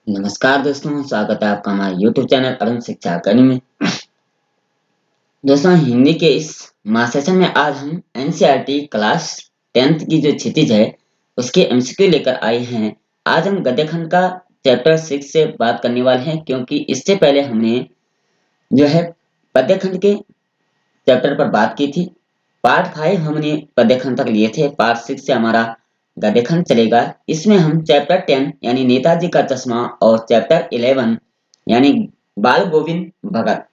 नमस्कार दोस्तों, स्वागत है आपका हमारे YouTube चैनल अरुण शिक्षा अकादमी में। दोस्तों, हिंदी के इस महासेशन में आज हम एनसीईआरटी क्लास 10th की जो क्षितिज है उसके एमसीक्यू लेकर आए हैं। आज हम गद्य खंड का चैप्टर 6 से बात करने वाले हैं, क्योंकि इससे पहले हमने जो है पद्य खंड के चैप्टर पर बात की थी। पार्ट 5 हमने पद्य खंड तक लिए थे, पार्ट 6 से हमारा गद्य खंड चलेगा। इसमें हम चैप्टर 10 यानी नेताजी का चश्मा और चैप्टर 11 यानी बाल गोविंद भगत,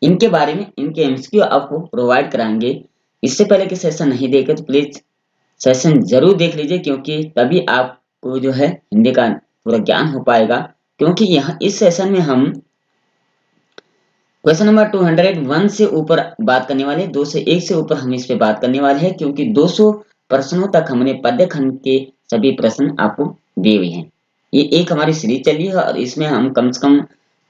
इनके बारे में इनके एमसीक्यू आपको प्रोवाइड कराएंगे। इससे पहले के सेशन नहीं देखे तो प्लीज सेशन जरूर देख लीजिए, क्योंकि तभी आपको जो है हिंदी का पूरा ज्ञान हो पाएगा। क्योंकि यहाँ इस सेशन में हम क्वेश्चन नंबर 201 से ऊपर बात करने वाले हैं, 2 से 1 से ऊपर हम इस पे बात करने वाले हैं, क्योंकि 200 प्रश्नों तक हमने पद्य खंड के सभी प्रश्न आपको दिए हुए हैं। ये एक हमारी सीरीज चली है और इसमें हम कम से कम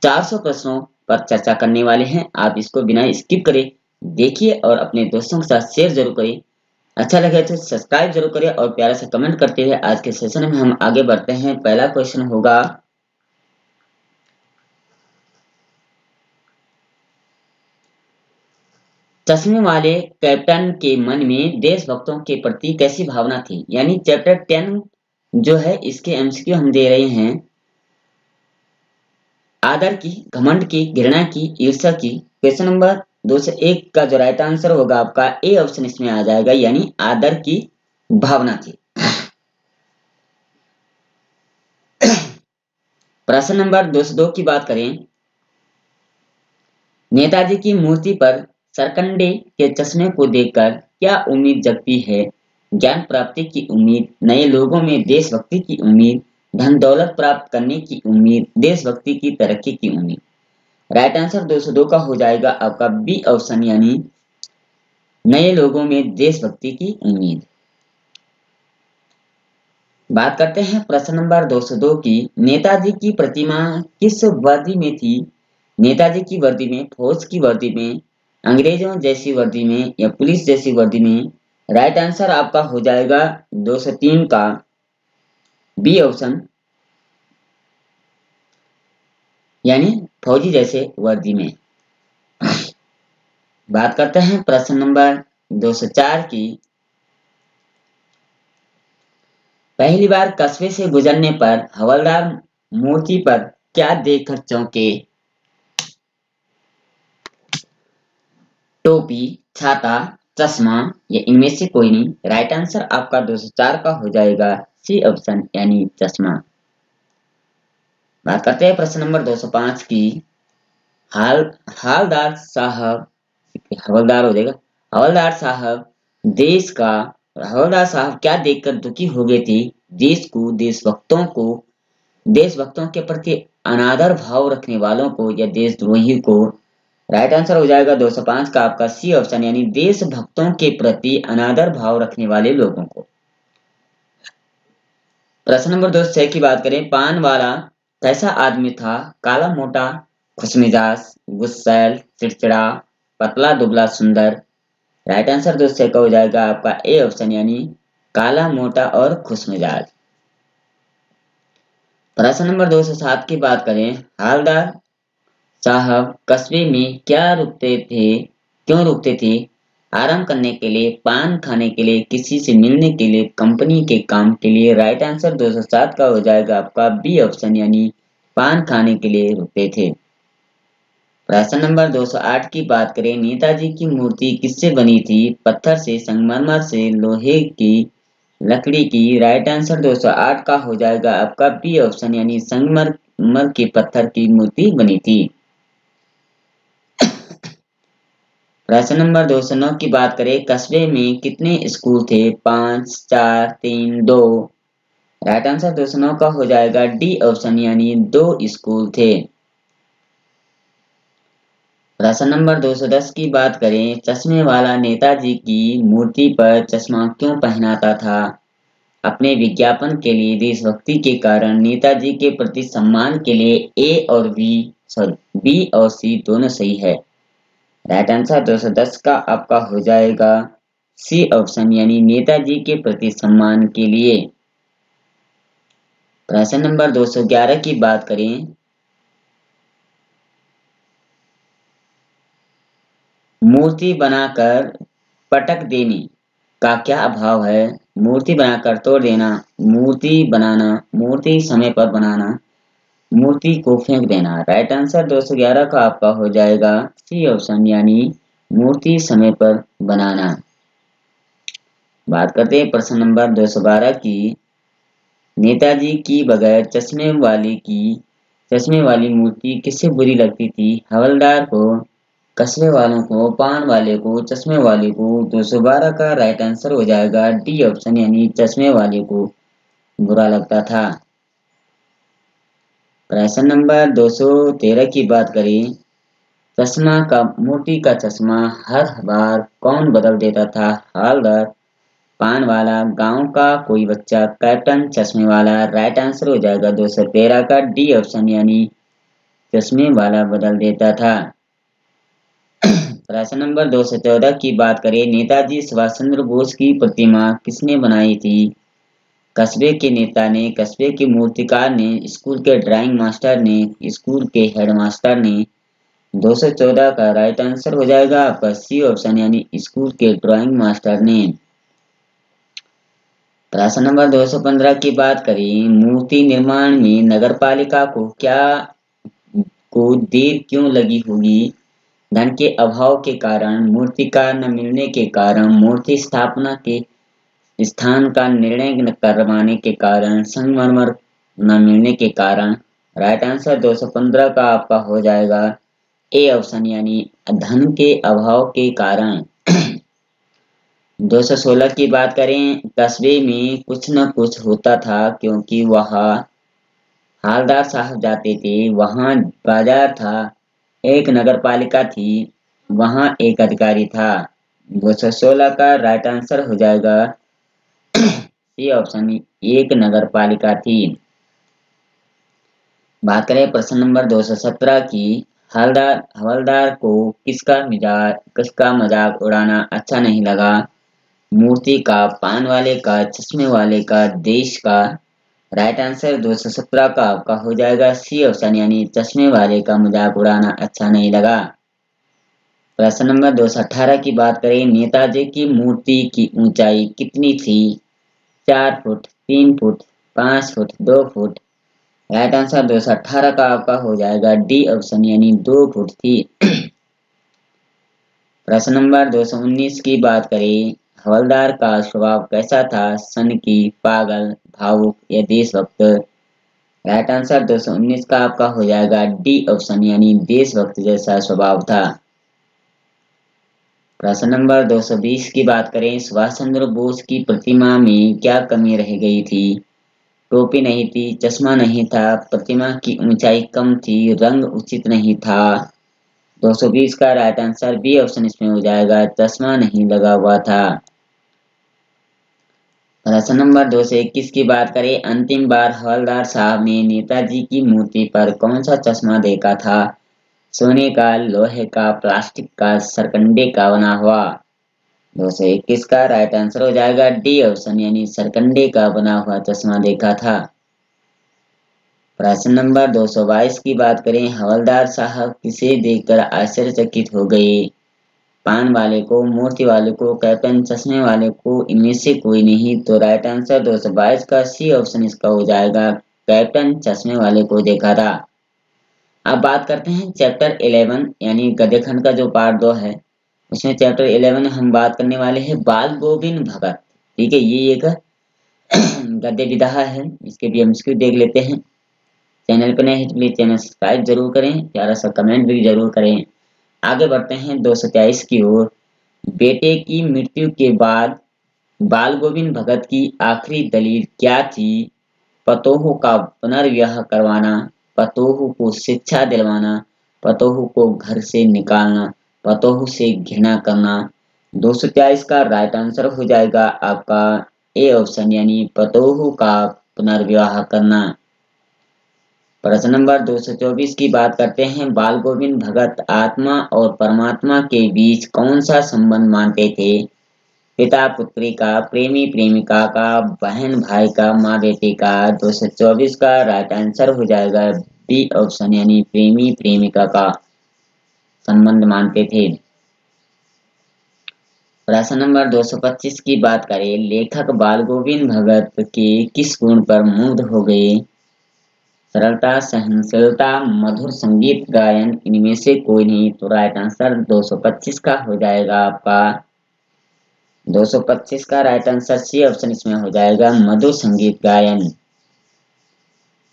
400 प्रश्नों पर चर्चा करने वाले हैं। आप इसको बिना स्किप करे देखिए और अपने दोस्तों के साथ शेयर जरूर करें। अच्छा लगे तो सब्सक्राइब जरूर करें और प्यारा सा कमेंट करते हुए आज के सेशन में हम आगे बढ़ते हैं। पहला क्वेश्चन होगा, चश्मे वाले कैप्टन के मन में देशभक्तों के प्रति कैसी भावना थी। यानी चैप्टर 10 जो है इसके एमसीक्यू हम दे रहे हैं। आदर की, घमंड की, घृणा की, ईर्ष्या की। क्वेश्चन नंबर 2 से 1 का जो राइट आंसर होगा आपका ए ऑप्शन इसमें आ जाएगा, यानी आदर की भावना थी। प्रश्न नंबर 202 की बात करें, नेताजी की मूर्ति पर सरकंडे के चश्मे को देखकर क्या उम्मीद जगती है। ज्ञान प्राप्ति की उम्मीद, नए लोगों में देशभक्ति की उम्मीद, धन दौलत प्राप्त करने की उम्मीद, देशभक्ति की तरक्की की उम्मीद। राइट आंसर 202 का हो जाएगा आपका बी ऑप्शन, यानी नए लोगों में देशभक्ति की उम्मीद। बात करते हैं प्रश्न नंबर 202 की, नेताजी की प्रतिमा किस वर्दी में थी। नेताजी की वर्दी में, फौज की वर्दी में, अंग्रेजों जैसी वर्दी में या पुलिस जैसी वर्दी में। राइट आंसर आपका हो जाएगा 203 का बी ऑप्शन, यानी फौजी जैसे वर्दी में। बात करते हैं प्रश्न नंबर 204 की, पहली बार कस्बे से गुजरने पर हवलदार मूर्ति पर क्या देखकर चौंके। टोपी, छाता, चश्मा या इनमें से कोई नहीं। राइट आंसर आपका 204 का हो जाएगा सी ऑप्शन, यानी चश्मा। बात करते हैं प्रश्न नंबर 205 की, हालदार साहब, हवलदार हो जाएगा, हवलदार साहब देश का, हवलदार साहब क्या देखकर दुखी हो गए थे। देश को, देशभक्तों को, देशभक्तों के प्रति अनादर भाव रखने वालों को या देशद्रोही को। राइट आंसर हो जाएगा 205 का आपका सी ऑप्शन, यानी देशभक्तों के प्रति अनादर भाव रखने वाले लोगों को। प्रश्न नंबर 206 की बात करें, पान वाला कैसा आदमी था। काला, मोटा, खुशमिजाज, गुस्सैल, चिड़चिड़ा, पतला, दुबला, सुंदर। राइट आंसर 206 का हो जाएगा आपका ए ऑप्शन, यानी काला, मोटा और खुशमिजाज। प्रश्न नंबर 207 की बात करें, हालदार साहब कस्बे में क्या रुकते थे, क्यों रुकते थे। आराम करने के लिए, पान खाने के लिए, किसी से मिलने के लिए, कंपनी के काम के लिए। राइट आंसर 207 का हो जाएगा आपका बी ऑप्शन, यानी पान खाने के लिए रुकते थे। प्रश्न नंबर 208 की बात करें, नेताजी की मूर्ति किससे बनी थी। पत्थर से, संगमरमर से, लोहे की, लकड़ी की। राइट आंसर 208 का हो जाएगा आपका बी ऑप्शन, यानी संगमरमर के पत्थर की मूर्ति बनी थी। प्रश्न नंबर 209 की बात करें, कस्बे में कितने स्कूल थे। 5, 4, 3, 2। राइट आंसर 209 का हो जाएगा डी ऑप्शन, यानी 2 स्कूल थे। प्रश्न नंबर 210 की बात करें, चश्मे वाला नेताजी की मूर्ति पर चश्मा क्यों पहनाता था। अपने विज्ञापन के लिए, देशभक्ति के कारण, नेताजी के प्रति सम्मान के लिए। बी और सी दोनों सही है। राइट आंसर 210 का आपका हो जाएगा सी ऑप्शन, यानी नेताजी के प्रति सम्मान के लिए। प्रश्न नंबर 211 की बात करें, मूर्ति बनाकर पटक देने का क्या अभाव है? मूर्ति बनाकर तोड़ देना, मूर्ति बनाना, मूर्ति समय पर बनाना, मूर्ति को फेंक देना। राइट आंसर 211 का आपका हो जाएगा सी ऑप्शन, यानी मूर्ति समय पर बनाना। बात करते हैं प्रश्न नंबर 212 की। नेताजी की बगैर चश्मे वाली मूर्ति किससे बुरी लगती थी? हवलदार को, कस्बे वालों को, पान वाले को, चश्मे वाले को। 212 का राइट आंसर हो जाएगा डी ऑप्शन, यानी चश्मे वाले को बुरा लगता था। प्रश्न नंबर 213 की बात करें, मूर्ति का चश्मा हर बार कौन बदल देता था? हवलदार, पान वाला, गांव का कोई बच्चा, कैप्टन चश्मे वाला। राइट आंसर हो जाएगा 213 का डी ऑप्शन, यानी चश्मे वाला बदल देता था। प्रश्न नंबर 214 की बात करें, नेताजी सुभाष चंद्र बोस की प्रतिमा किसने बनाई थी? कस्बे के नेता ने, कस्बे के मूर्तिकार ने, स्कूल के ड्राइंग मास्टर ने, स्कूल के हेडमास्टर ने। 214 का राइट आंसर हो जाएगा आपका सी ऑप्शन, यानी स्कूल के ड्राइंग मास्टर ने। प्रश्न नंबर 215 की बात करें, मूर्ति निर्माण में नगरपालिका को देर क्यों लगी होगी? धन के अभाव के कारण, मूर्तिकार न मिलने के कारण, मूर्ति स्थापना के स्थान का निर्णय करवाने के कारण, संगमरमर न मिलने के कारण। राइट आंसर 215 का आपका हो जाएगा ए ऑप्शन, यानी धन के अभाव के कारण। 216 की बात करें, कस्बे में कुछ न कुछ होता था क्योंकि वहाँ हालदार साहब जाते थे, वहाँ बाजार था, एक नगरपालिका थी, वहाँ एक अधिकारी था। 216 का राइट आंसर हो जाएगा सी ऑप्शन, एक नगरपालिका थी। बात करें प्रश्न नंबर 217 की। हवलदार को किसका मजाक उड़ाना अच्छा नहीं लगा? मूर्ति का, पान वाले का, चश्मे वाले का, देश का। राइट आंसर 217 का आपका हो जाएगा सी ऑप्शन, यानी चश्मे वाले का मजाक उड़ाना अच्छा नहीं लगा। प्रश्न नंबर 218 की बात करें, नेताजी की मूर्ति की ऊंचाई कितनी थी? 4 foot, 3 foot, 5 foot, 2 foot. Right answer 218 का आपका हो जाएगा डी ऑप्शन, यानी 2 फुट थी। प्रश्न नंबर 219 की बात करें, हवलदार का स्वभाव कैसा था? सनकी, पागल, भावुक या देशभक्त। राइट आंसर 219 का आपका हो जाएगा डी ऑप्शन, यानी देशभक्त जैसा स्वभाव था। प्रश्न नंबर 220 की बात करें, सुभाष चंद्र बोस की प्रतिमा में क्या कमी रह गई थी? टोपी नहीं थी, चश्मा नहीं था, प्रतिमा की ऊंचाई कम थी, रंग उचित नहीं था। 220 का राइट आंसर बी ऑप्शन इसमें हो जाएगा, चश्मा नहीं लगा हुआ था। प्रश्न नंबर 221 की बात करें, अंतिम बार हवलदार साहब ने नेताजी की मूर्ति पर कौन सा चश्मा देखा था? सोने का, लोहे का, प्लास्टिक का, सरकंडे का बना हुआ। 221 का राइट आंसर हो जाएगा डी ऑप्शन, यानी सरकंडे का बना हुआ चश्मा देखा था। प्रश्न नंबर 222 की बात करें, हवलदार साहब किसे देखकर आश्चर्यचकित हो गए? पान वाले को, मूर्ति वाले को, कैप्टन चश्मे वाले को, इनमें से कोई नहीं। तो राइट आंसर 222 का सी ऑप्शन इसका हो जाएगा, कैप्टन चश्मे वाले को देखा था। अब बात करते हैं चैप्टर 11 यानी गद्यखंड का जो पार्ट 2 है, उसमें चैप्टर 11 में हम बात करने वाले हैं बाल गोविंद भगत। ठीक है, ये एक गद्य विधा है, इसके भी हम एमसीक्यू देख लेते हैं। चैनल पर नए हैं तो प्लीज चैनल सब्सक्राइब जरूर करें, प्यारा सा कमेंट भी जरूर करें। आगे बढ़ते हैं 223 की ओर। बेटे की मृत्यु के बाद बाल गोविंद भगत की आखिरी दलील क्या थी? पतोह का पुनर्विवाह करवाना, पतोह को शिक्षा दिलवाना, पतोह को घर से निकालना, पतोह से घृणा करना। 223 का राइट आंसर हो जाएगा आपका ए ऑप्शन, यानी पतोह का पुनर्विवाह करना। प्रश्न नंबर 224 की बात करते हैं, बाल गोविंद भगत आत्मा और परमात्मा के बीच कौन सा संबंध मानते थे? पिता पुत्री का, प्रेमी प्रेमिका का, बहन भाई का, माँ बेटी का। 224 का राइट आंसर हो जाएगा बी ऑप्शन, यानी प्रेमी प्रेमिका का संबंध मानते थे। प्रश्न नंबर 225 की बात करें, लेखक बाल गोविंद भगत के किस गुण पर मुग्ध हो गए? सरलता, सहनशीलता, मधुर संगीत गायन, इनमें से कोई नहीं। तो राइट आंसर 225 का हो जाएगा आपका 225 का राइट आंसर सी ऑप्शन इसमें हो जाएगा, मधुर संगीत गायन।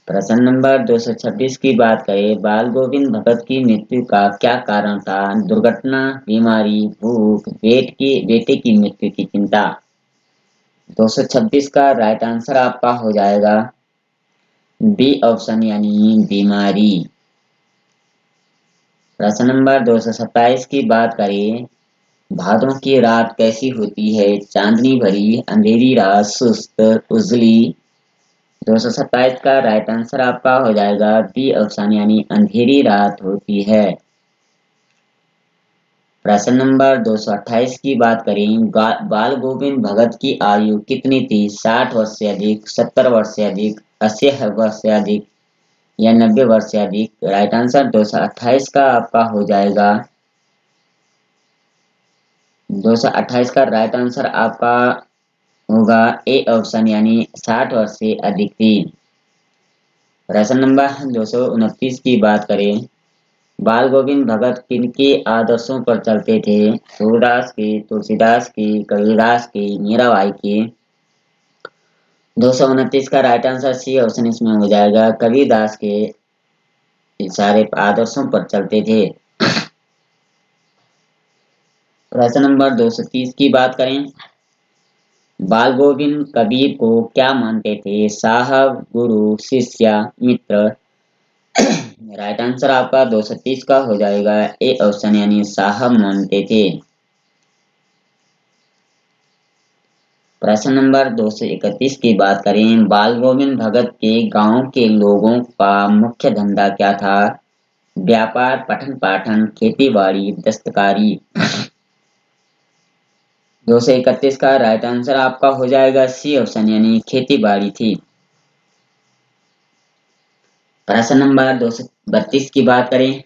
प्रश्न नंबर 226 की बात करें, बाल गोविंद भगत की मृत्यु का क्या कारण था? दुर्घटना, बीमारी, भूख, बेटे की मृत्यु की चिंता। 226 का राइट आंसर आपका हो जाएगा बी ऑप्शन, यानी बीमारी। प्रश्न नंबर 227 की बात करें, भादों की रात कैसी होती है? चांदनी भरी, अंधेरी रात, सुस्त, उजली। 227 का राइट आंसर आपका हो जाएगा बी ऑप्शन, यानी अंधेरी रात होती है। प्रश्न नंबर 228 की बात करें, बाल गोविंद भगत की आयु कितनी थी? 60 वर्ष से अधिक, 70 वर्ष से अधिक, 80 वर्ष से अधिक या 90 वर्ष से अधिक। राइट आंसर 228 का आपका हो जाएगा 228 का राइट आंसर आपका होगा ए ऑप्शन, यानी 60 वर्ष से अधिक थी। प्रश्न नंबर 229 की बात करें, बाल गोविंद भगत किनके आदर्शों पर चलते थे? सूरदास के, तुलसीदास के, कबीरदास के, मीराबाई के। 229 का राइट आंसर सी ऑप्शन इसमें हो जाएगा, कबीरदास के सारे आदर्शों पर चलते थे। प्रश्न नंबर 230 की बात करें, बाल गोविंद कबीर को क्या मानते थे? साहब, गुरु, शिष्य, मित्र। राइट आंसर आपका 230 का हो जाएगा ए ऑप्शन, यानी साहब मानते थे। प्रश्न नंबर 231 की बात करें, बाल गोविंद भगत के गांव के लोगों का मुख्य धंधा क्या था? व्यापार, पठन पाठन, खेती बाड़ी, दस्तकारी। 231 का राइट आंसर आपका हो जाएगा सी ऑप्शन, यानी खेती बाड़ी थी। प्रश्न नंबर 232 की बात करें,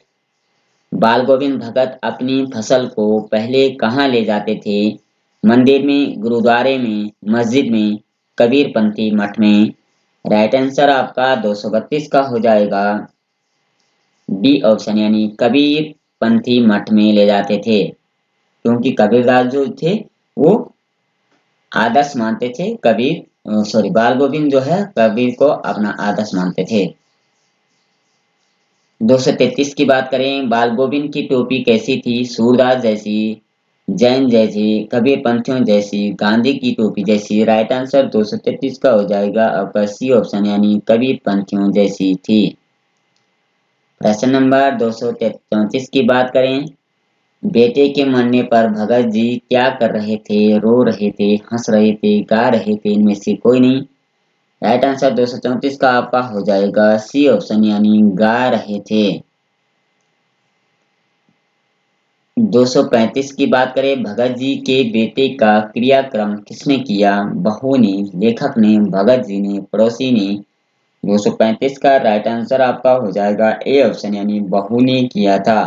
बाल गोविंद भगत अपनी फसल को पहले कहाँ ले जाते थे? मंदिर में, गुरुद्वारे में, मस्जिद में, कबीर पंथी मठ में। राइट आंसर आपका 232 का हो जाएगा बी ऑप्शन, यानी कबीर पंथी मठ में ले जाते थे, क्योंकि कबीरदास जो थे वो आदर्श मानते थे। बाल गोविंद जो है कबीर को अपना आदर्श मानते थे। 233 की बात करें, बाल गोविंद की टोपी कैसी थी? सूरदास जैसी, जैन जैसी, कबीर पंथियों जैसी, गांधी की टोपी जैसी। राइट आंसर 233 का हो जाएगा आपका सी ऑप्शन, यानी कबीर पंथियों जैसी थी। प्रश्न नंबर 234 की बात करें, बेटे के मरने पर भगत जी क्या कर रहे थे? रो रहे थे, हंस रहे थे, गा रहे थे, इनमें से कोई नहीं। राइट आंसर 234 का आपका हो जाएगा सी ऑप्शन, यानी गा रहे थे। 235 की बात करें, भगत जी के बेटे का क्रियाक्रम किसने किया? बहू ने, लेखक ने, भगत जी ने, पड़ोसी ने। 235 का राइट आंसर आपका हो जाएगा ए ऑप्शन, यानी बहू ने किया था।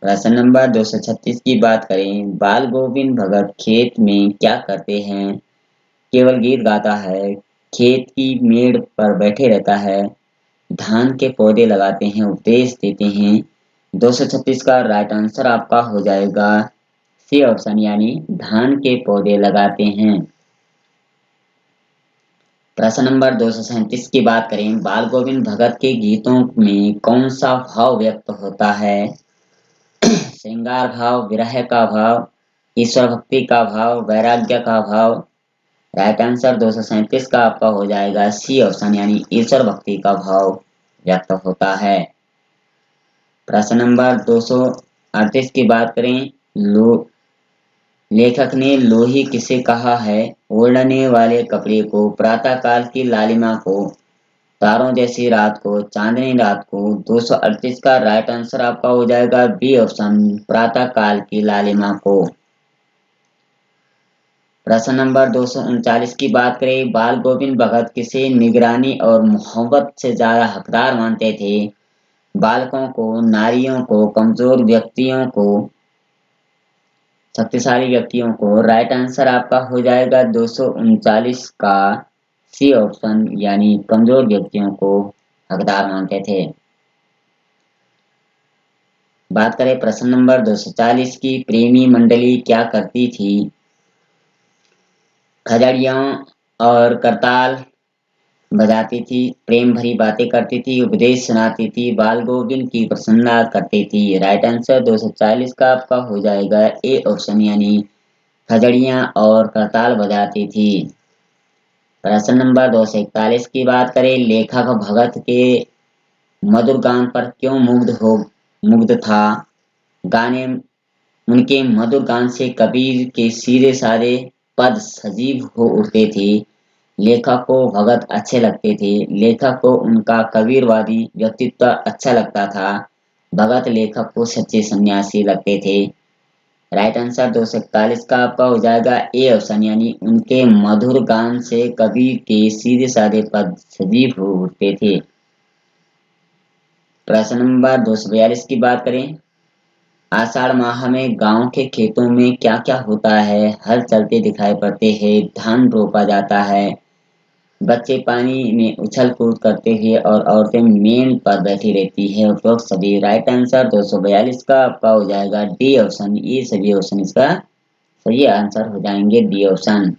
प्रश्न नंबर 236 की बात करें, बाल गोविंद भगत खेत में क्या करते हैं? केवल गीत गाता है, खेत की मेड़ पर बैठे रहता है, धान के पौधे लगाते हैं, उपदेश देते हैं। 236 का राइट आंसर आपका हो जाएगा सी ऑप्शन, यानी धान के पौधे लगाते हैं। प्रश्न नंबर 237 की बात करें, बाल गोविंद भगत के गीतों में कौन सा भाव व्यक्त होता है? श्रृंगार भाव, विरह का भाव, ईश्वर भक्ति का भाव, वैराग्य का भाव। राइट आंसर 237 का आपका हो जाएगा सी ऑप्शन, यानी ईश्वर भक्ति का भाव व्यक्त होता है। प्रश्न नंबर 238 की बात करें, लेखक ने लोही किसे कहा है? ओढ़ने वाले कपड़े को, प्रातःकाल की लालिमा को, तारों जैसी रात को, चांदनी रात को। 238 का राइट आंसर आपका हो जाएगा बी ऑप्शन, प्रातःकाल की लालिमा को। प्रश्न नंबर 239 की बात करें, बाल गोविंद भगत किसे निगरानी और मोहब्बत से ज्यादा हकदार मानते थे? बालकों को, नारियों को, कमजोर व्यक्तियों को, शक्तिशाली व्यक्तियों को? राइट आंसर आपका हो जाएगा 239 का सी ऑप्शन, यानी कमजोर व्यक्तियों को हकदार मानते थे। बात करें प्रश्न नंबर 240 की, प्रेमी मंडली क्या करती थी? खजड़ियों और करताल बजाती थी, प्रेम भरी बातें करती थी, उपदेश सुनाती थी, बाल गोविंद की प्रशंसा करती थी। राइट आंसर 240 का आपका हो जाएगा ए ऑप्शन, यानी खजड़ियां और करताल बजाती थी। प्रश्न नंबर 241 की बात करें, लेखक भगत के मधुर गान पर क्यों मुग्ध था? गाने उनके मधुर गान से कबीर के सीधे साधे पद सजीव हो उठते थे। लेखक को भगत अच्छे लगते थे। लेखक को उनका कबीरवादी व्यक्तित्व अच्छा लगता था। भगत लेखक को सच्चे सन्यासी लगते थे। राइट आंसर 241 का आपका हो जाएगा ए ऑप्शन, यानी उनके मधुर गान से कबीर के सीधे साधे पद सजीव हो उठते थे। प्रश्न नंबर 242 की बात करें, आषाढ़ माह में गांव के खेतों में क्या क्या होता है? हल चलते दिखाई पड़ते हैं, धान रोपा जाता है, बच्चे पानी में उछल कूद करते हैं और औरतें मेन पर बैठी रहती है। उपरोक्त सभी राइट आंसर 242 का आपका हो जाएगा डी ऑप्शन। ये सभी ऑप्शन इसका सही आंसर हो जाएंगे, डी ऑप्शन।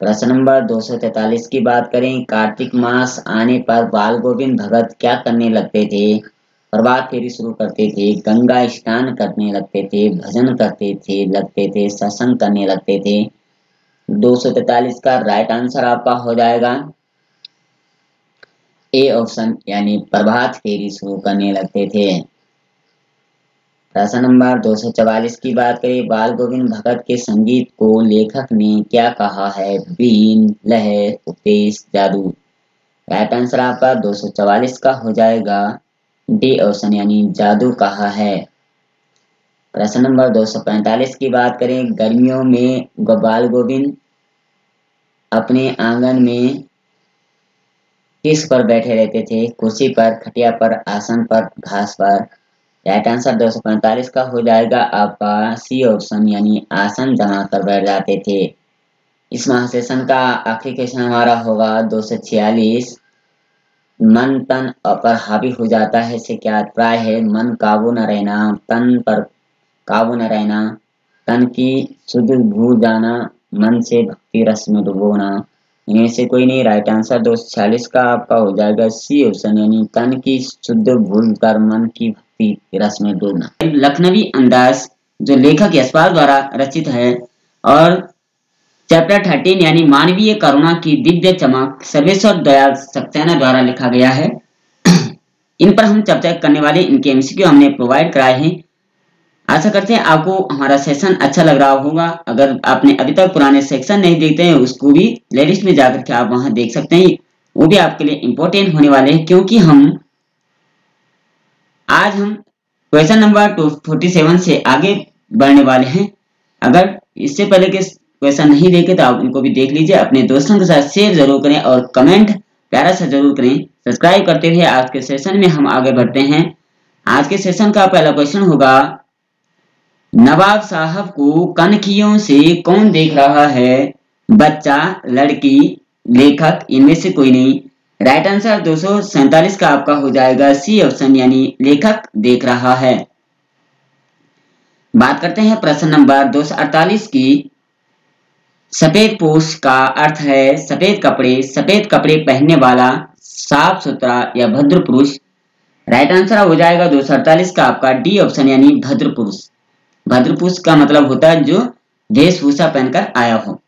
प्रश्न नंबर 243 की बात करें, कार्तिक मास आने पर बाल गोविंद भगत क्या करने लगते थे? प्रभात फेरी शुरू करते थे, गंगा स्नान करने लगते थे, भजन करते थे, सत्संग करने लगते थे। 243 का राइट आंसर आपका हो जाएगा ए ऑप्शन, यानी प्रभात फेरी शुरू करने लगते थे। प्रश्न नंबर 244 की बात करें, बाल गोविंद भगत के संगीत को लेखक ने क्या कहा है? बीन, लहर, उपदेश, जादू? राइट आंसर आपका 244 का हो जाएगा डी ऑप्शन, यानी जादू कहा है। प्रश्न नंबर 245 की बात करें, गर्मियों में बाल गोविंद अपने आंगन में किस पर बैठे रहते थे? कुर्सी पर, खटिया पर, आसन पर, घास पर? राइट आंसर 245 का हो जाएगा आपका सी ऑप्शन, यानी आसन जमा कर बैठ जाते थे। इस महासेशन का आखिरी क्वेश्चन हमारा होगा 246, मन तन पर हावी हो जाता है से क्या अभिप्राय है? मन काबू न रहना, तन पर काबू न रहना, तन की शुद्ध भूल जाना, मन से भक्ति रस में डुबोना? इनमें से कोई नहीं। राइट आंसर 246 का आपका हो जाएगा सी ऑप्शन, यानी तन की शुद्ध भूल कर मन की भक्ति रस में डूबना। लखनवी अंदाज जो लेखक यशपाल द्वारा रचित है और चैप्टर 13 यानी मानवीय करुणा की दिव्य चमक सर्वेश्वर दयाल सक्सेना द्वारा लिखा गया है। इन पर हम चर्चा करने वाले इनके एमसीक्यू हमने प्रोवाइड कराए हैं। आशा करते हैं आपको हमारा सेशन अच्छा लग रहा होगा। अगर आपने अभी तक पुराने सेक्शन नहीं देखते हैं, उसको भी प्लेलिस्ट में जाकर के आप वहां देख सकते हैं। वो भी आपके लिए इम्पोर्टेंट होने वाले हैं, क्योंकि आज हम क्वेश्चन नंबर 247 से आगे बढ़ने वाले हैं। अगर इससे पहले के क्वेश्चन नहीं देखे तो आप उनको भी देख लीजिए। अपने दोस्तों के साथ शेयर जरूर करें और कमेंट प्यारा सा जरूर करें। सब्सक्राइब करते हुए आज के सेशन में हम आगे बढ़ते हैं। आज के सेशन का पहला क्वेश्चन होगा, नवाब साहब को कनखियों से कौन देख रहा है? बच्चा, लड़की, लेखक? इनमें से कोई नहीं। राइट आंसर 247 का आपका हो जाएगा सी ऑप्शन, यानी लेखक देख रहा है। बात करते हैं प्रश्न नंबर 248 की। सफेद पोश का अर्थ है सफेद कपड़े। सफेद कपड़े पहनने वाला साफ सुथरा या भद्र पुरुष? राइट आंसर हो जाएगा 248 का आपका डी ऑप्शन, यानी भद्र पुरुष। भद्र पुरुष का मतलब होता है जो वेशभूषा पहनकर आया हो।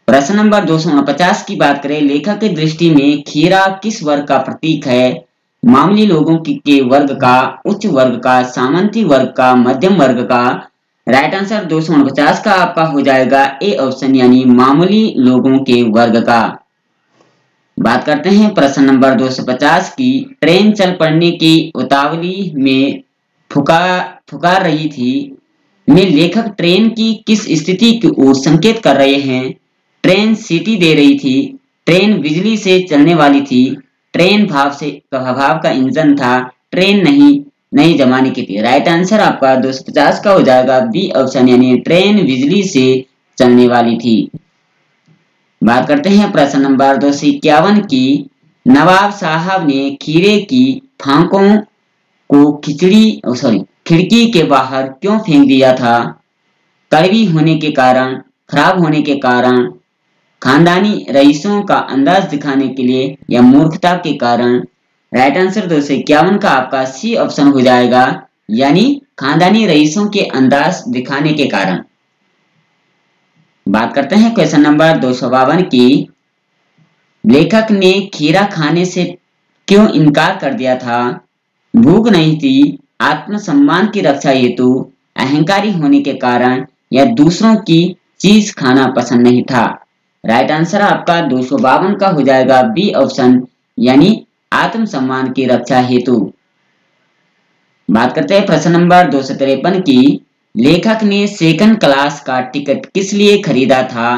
प्रश्न नंबर 249 की बात करें, लेखक की दृष्टि में खीरा किस वर्ग का प्रतीक है? मामूली लोगों के वर्ग का, उच्च वर्ग का, सामंती वर्ग का, मध्यम वर्ग का? राइट आंसर 249 का आपका हो जाएगा ए ऑप्शन, यानी मामूली लोगों के वर्ग का। बात करते हैं प्रश्न नंबर 250 की। ट्रेन चल पड़ने की उतावली में फुकार रही थी, में लेखक ट्रेन की किस स्थिति की ओर संकेत कर रहे हैं? ट्रेन सीटी दे रही थी, ट्रेन बिजली से चलने वाली थी, ट्रेन भाव का इंजन था, ट्रेन नहीं नई जमाने की थी। राइट आंसर आपका 250 का हो जाएगा बी ऑप्शन, यानी ट्रेन बिजली से चलने वाली थी। बात करते हैं प्रश्न नंबर 251 की। नवाब साहब ने खीरे की फांकों को खिड़की के बाहर क्यों फेंक दिया था? कड़वी होने के कारण, खराब होने के कारण, खानदानी रईसों का अंदाज दिखाने के लिए, या मूर्खता के कारण? राइट आंसर 251 का आपका सी ऑप्शन हो जाएगा, यानी खानदानी रईसों के अंदाज दिखाने के कारण। बात करते हैं क्वेश्चन नंबर 252 की। लेखक ने खीरा खाने से क्यों इनकार कर दिया था? भूख नहीं थी, आत्मसम्मान की रक्षा हेतु, अहंकारी होने के कारण, या दूसरों की चीज खाना पसंद नहीं था? राइट आंसर आपका 252 का हो जाएगा बी ऑप्शन, यानी आत्मसम्मान की रक्षा हेतु। बात करते हैं प्रश्न नंबर 253 की। लेखक ने सेकंड क्लास का टिकट किस लिए खरीदा था?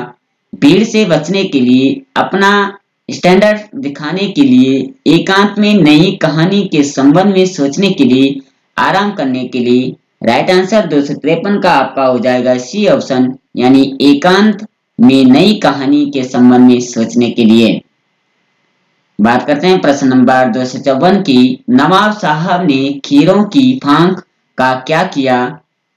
भीड़ से बचने के लिए, अपना स्टैंडर्ड दिखाने के लिए, एकांत में नई कहानी के संबंध में सोचने के लिए, आराम करने के लिए? राइट आंसर 253 का आपका हो जाएगा सी ऑप्शन, यानी एकांत में नई कहानी के संबंध में सोचने के लिए। बात करते हैं प्रश्न नंबर 254 की। नवाब साहब ने खीरों की फांक का क्या किया?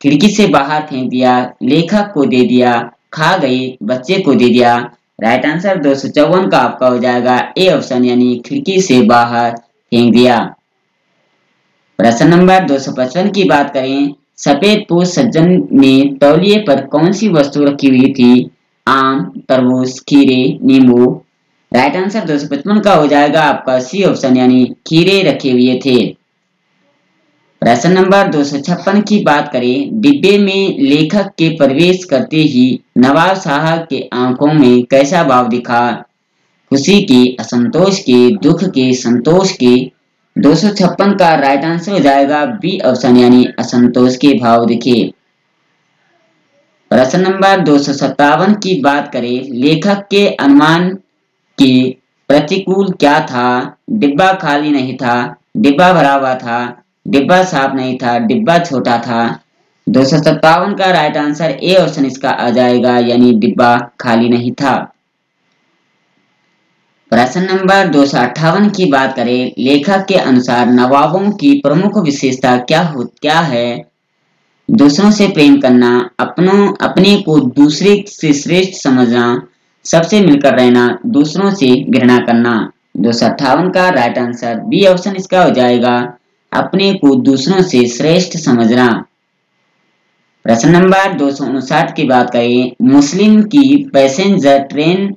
खिड़की से बाहर फेंक दिया, लेखक को दे दिया, खा गए, बच्चे को दे दिया? राइट आंसर 254 का आपका हो जाएगा ए ऑप्शन, यानी खिड़की से बाहर फेंक दिया। प्रश्न नंबर 255 की बात करें। सफेद पोश सज्जन ने तौलिए पर कौन सी वस्तु रखी हुई थी? आम, तरबूज, खीरे, नींबू? राइट आंसर 255 का हो जाएगा आपका सी ऑप्शन, यानी खीरे रखे हुए थे। प्रश्न नंबर 256 की बात करें। डिब्बे में लेखक के प्रवेश करते ही नवाब साहब के आंखों में कैसा भाव दिखा? खुशी के, असंतोष के, दुख के, संतोष के? 256 का राइट आंसर हो जाएगा बी ऑप्शन, यानी असंतोष के भाव दिखे। प्रश्न नंबर 257 की बात करें। लेखक के अनुमान के प्रतिकूल क्या था? डिब्बा खाली नहीं था, डिब्बा भरा हुआ था, डिब्बा साफ नहीं था, डिब्बा छोटा था? 257 का राइट आंसर ए ऑप्शन इसका आ जाएगा, यानी डिब्बा खाली नहीं था। प्रश्न नंबर 258 की बात करें। लेखक के अनुसार नवाबों की प्रमुख विशेषता क्या है? दूसरों से प्रेम करना, अपने को दूसरे से श्रेष्ठ समझना, सबसे मिलकर रहना, दूसरों से घृणा करना? 258 का राइट आंसर बी ऑप्शन इसका हो जाएगा, अपने को दूसरों से श्रेष्ठ समझना। प्रश्न नंबर 259 की बात करें। मुस्लिम की पैसेंजर ट्रेन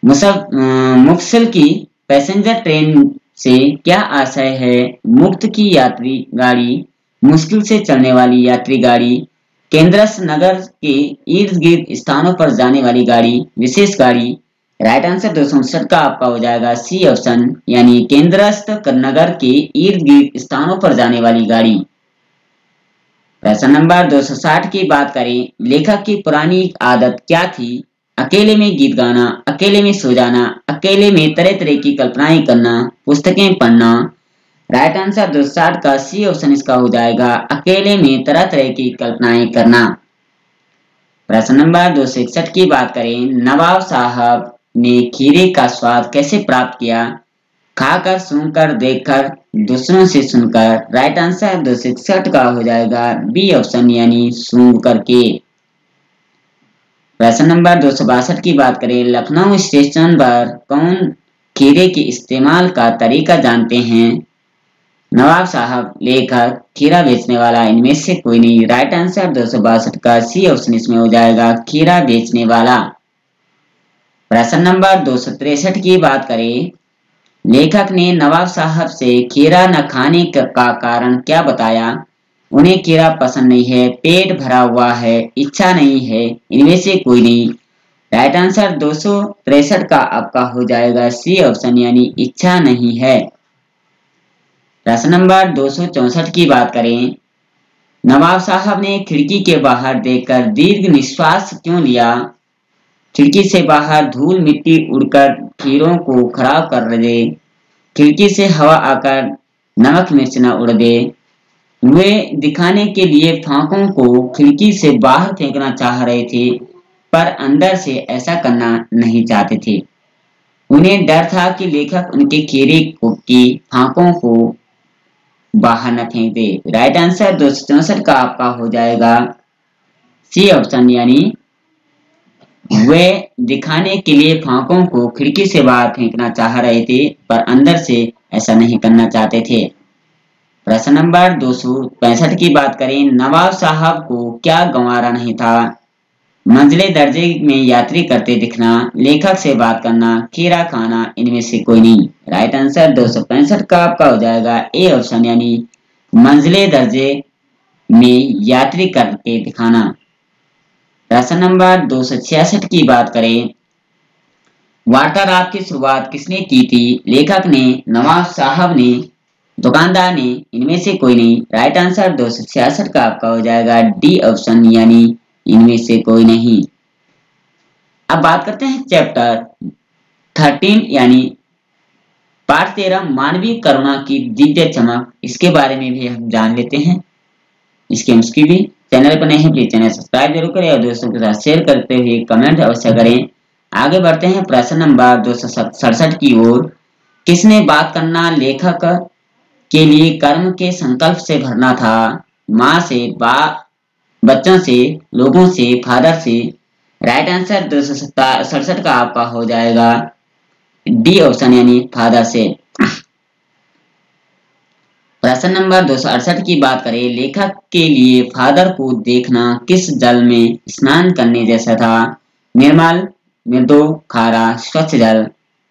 मुफस्सिल की पैसेंजर ट्रेन से क्या आशय है? मुफ्त की यात्री गाड़ी, मुश्किल से चलने वाली यात्री गाड़ी, केंद्रस्थ नगर के इर्द गिर्द स्थानों पर जाने वाली गाड़ी, विशेष गाड़ी? राइट आंसर 259 का आपका हो जाएगा सी ऑप्शन, यानी केंद्रस्थ नगर के इर्द गिर्द स्थानों पर जाने वाली गाड़ी। प्रश्न नंबर 260 की बात करें। लेखक की पुरानी आदत क्या थी? अकेले में गीत गाना, अकेले में सो जाना, अकेले में तरह तरह की कल्पनाएं करना, पुस्तकें पढ़ना? राइट आंसर 260 का सी ऑप्शन इसका हो जाएगा, अकेले में तरह तरह की कल्पनाएं करना। प्रश्न नंबर 261 की बात करें। नवाब साहब ने खीरे का स्वाद कैसे प्राप्त किया? खाकर, सूंघकर, देखकर, दूसरों से सुनकर? राइट आंसर 261 का हो जाएगा बी ऑप्शन, यानी सूंघ करके। प्रश्न नंबर 262 की बात करें। लखनऊ स्टेशन पर कौन खीरे के इस्तेमाल का तरीका जानते हैं? नवाब साहब, लेखक, खीरा बेचने वाला? इनमें से कोई नहीं। राइट आंसर 262 का सी ऑप्शन इसमें हो जाएगा, खीरा बेचने वाला। प्रश्न नंबर 263 की बात करें। लेखक ने नवाब साहब से खीरा न खाने का कारण क्या बताया? उन्हें खीरा पसंद नहीं है, पेट भरा हुआ है, इच्छा नहीं है, इनमें से कोई नहीं। राइट आंसर 263 का आपका हो जाएगा सी ऑप्शन, यानी इच्छा नहीं है। प्रश्न नंबर 264 की बात करें। नवाब साहब ने खिड़की के बाहर देखकर दीर्घ निश्वास क्यों लिया? खिड़की से बाहर धूल मिट्टी उड़कर खीरों को खराब कर दे, खिड़की से हवा आकर नमक मिर्च न उड़ दे। वे दिखाने के लिए फांकों को खिड़की से बाहर फेंकना चाह रहे थे, पर अंदर से ऐसा करना नहीं चाहते थे। उन्हें डर था कि लेखक उनके खेरे की फांकों को बाहर न फेंक दे। राइट आंसर 264 का आपका हो जाएगा सी ऑप्शन, यानी वे दिखाने के लिए फांकों को खिड़की से बाहर फेंकना चाह रहे थे, पर अंदर से ऐसा नहीं करना चाहते थे। प्रश्न नंबर 265 की बात करें, नवाब साहब को क्या गंवारा नहीं था? मंझले दर्जे में यात्री करते दिखना, लेखक से बात करना, खीरा खाना, इनमें से कोई नहीं। राइट आंसर 265 का आपका हो जाएगा ए ऑप्शन, यानी मंझले दर्जे में यात्री करके दिखाना। प्रश्न नंबर 266 की बात करें, वार्तालाप की शुरुआत किसने की थी? लेखक ने, नवाब साहब ने, दुकानदार ने, इनमें से कोई नहीं। राइट आंसर 266 का आपका हो जाएगा डी ऑप्शन, यानी इनमें से कोई नहीं। अब बात करते हैं चैप्टर 13 यानी पाठ 13 मानवीय करुणा की दिव्य चमक। इसके बारे में भी हम जान लेते हैं। इसके एमसीक्यू भी, चैनल पर नए हैं प्लीज चैनल सब्सक्राइब जरूर करें और दोस्तों के साथ शेयर करते हुए कमेंट अवश्य करें। आगे बढ़ते हैं प्रश्न नंबर 267 की ओर। किसने बात करना लेखक के लिए कर्म के संकल्प से भरना था? माँ से, बच्चों से, लोगों से, फादर से। राइट आंसर 267 का आपका हो जाएगा डी ऑप्शन, यानी फादर से। प्रश्न नंबर 268 की बात करें, लेखक के लिए फादर को देखना किस जल में स्नान करने जैसा था? निर्मल, मृदु, खारा, स्वच्छ जल।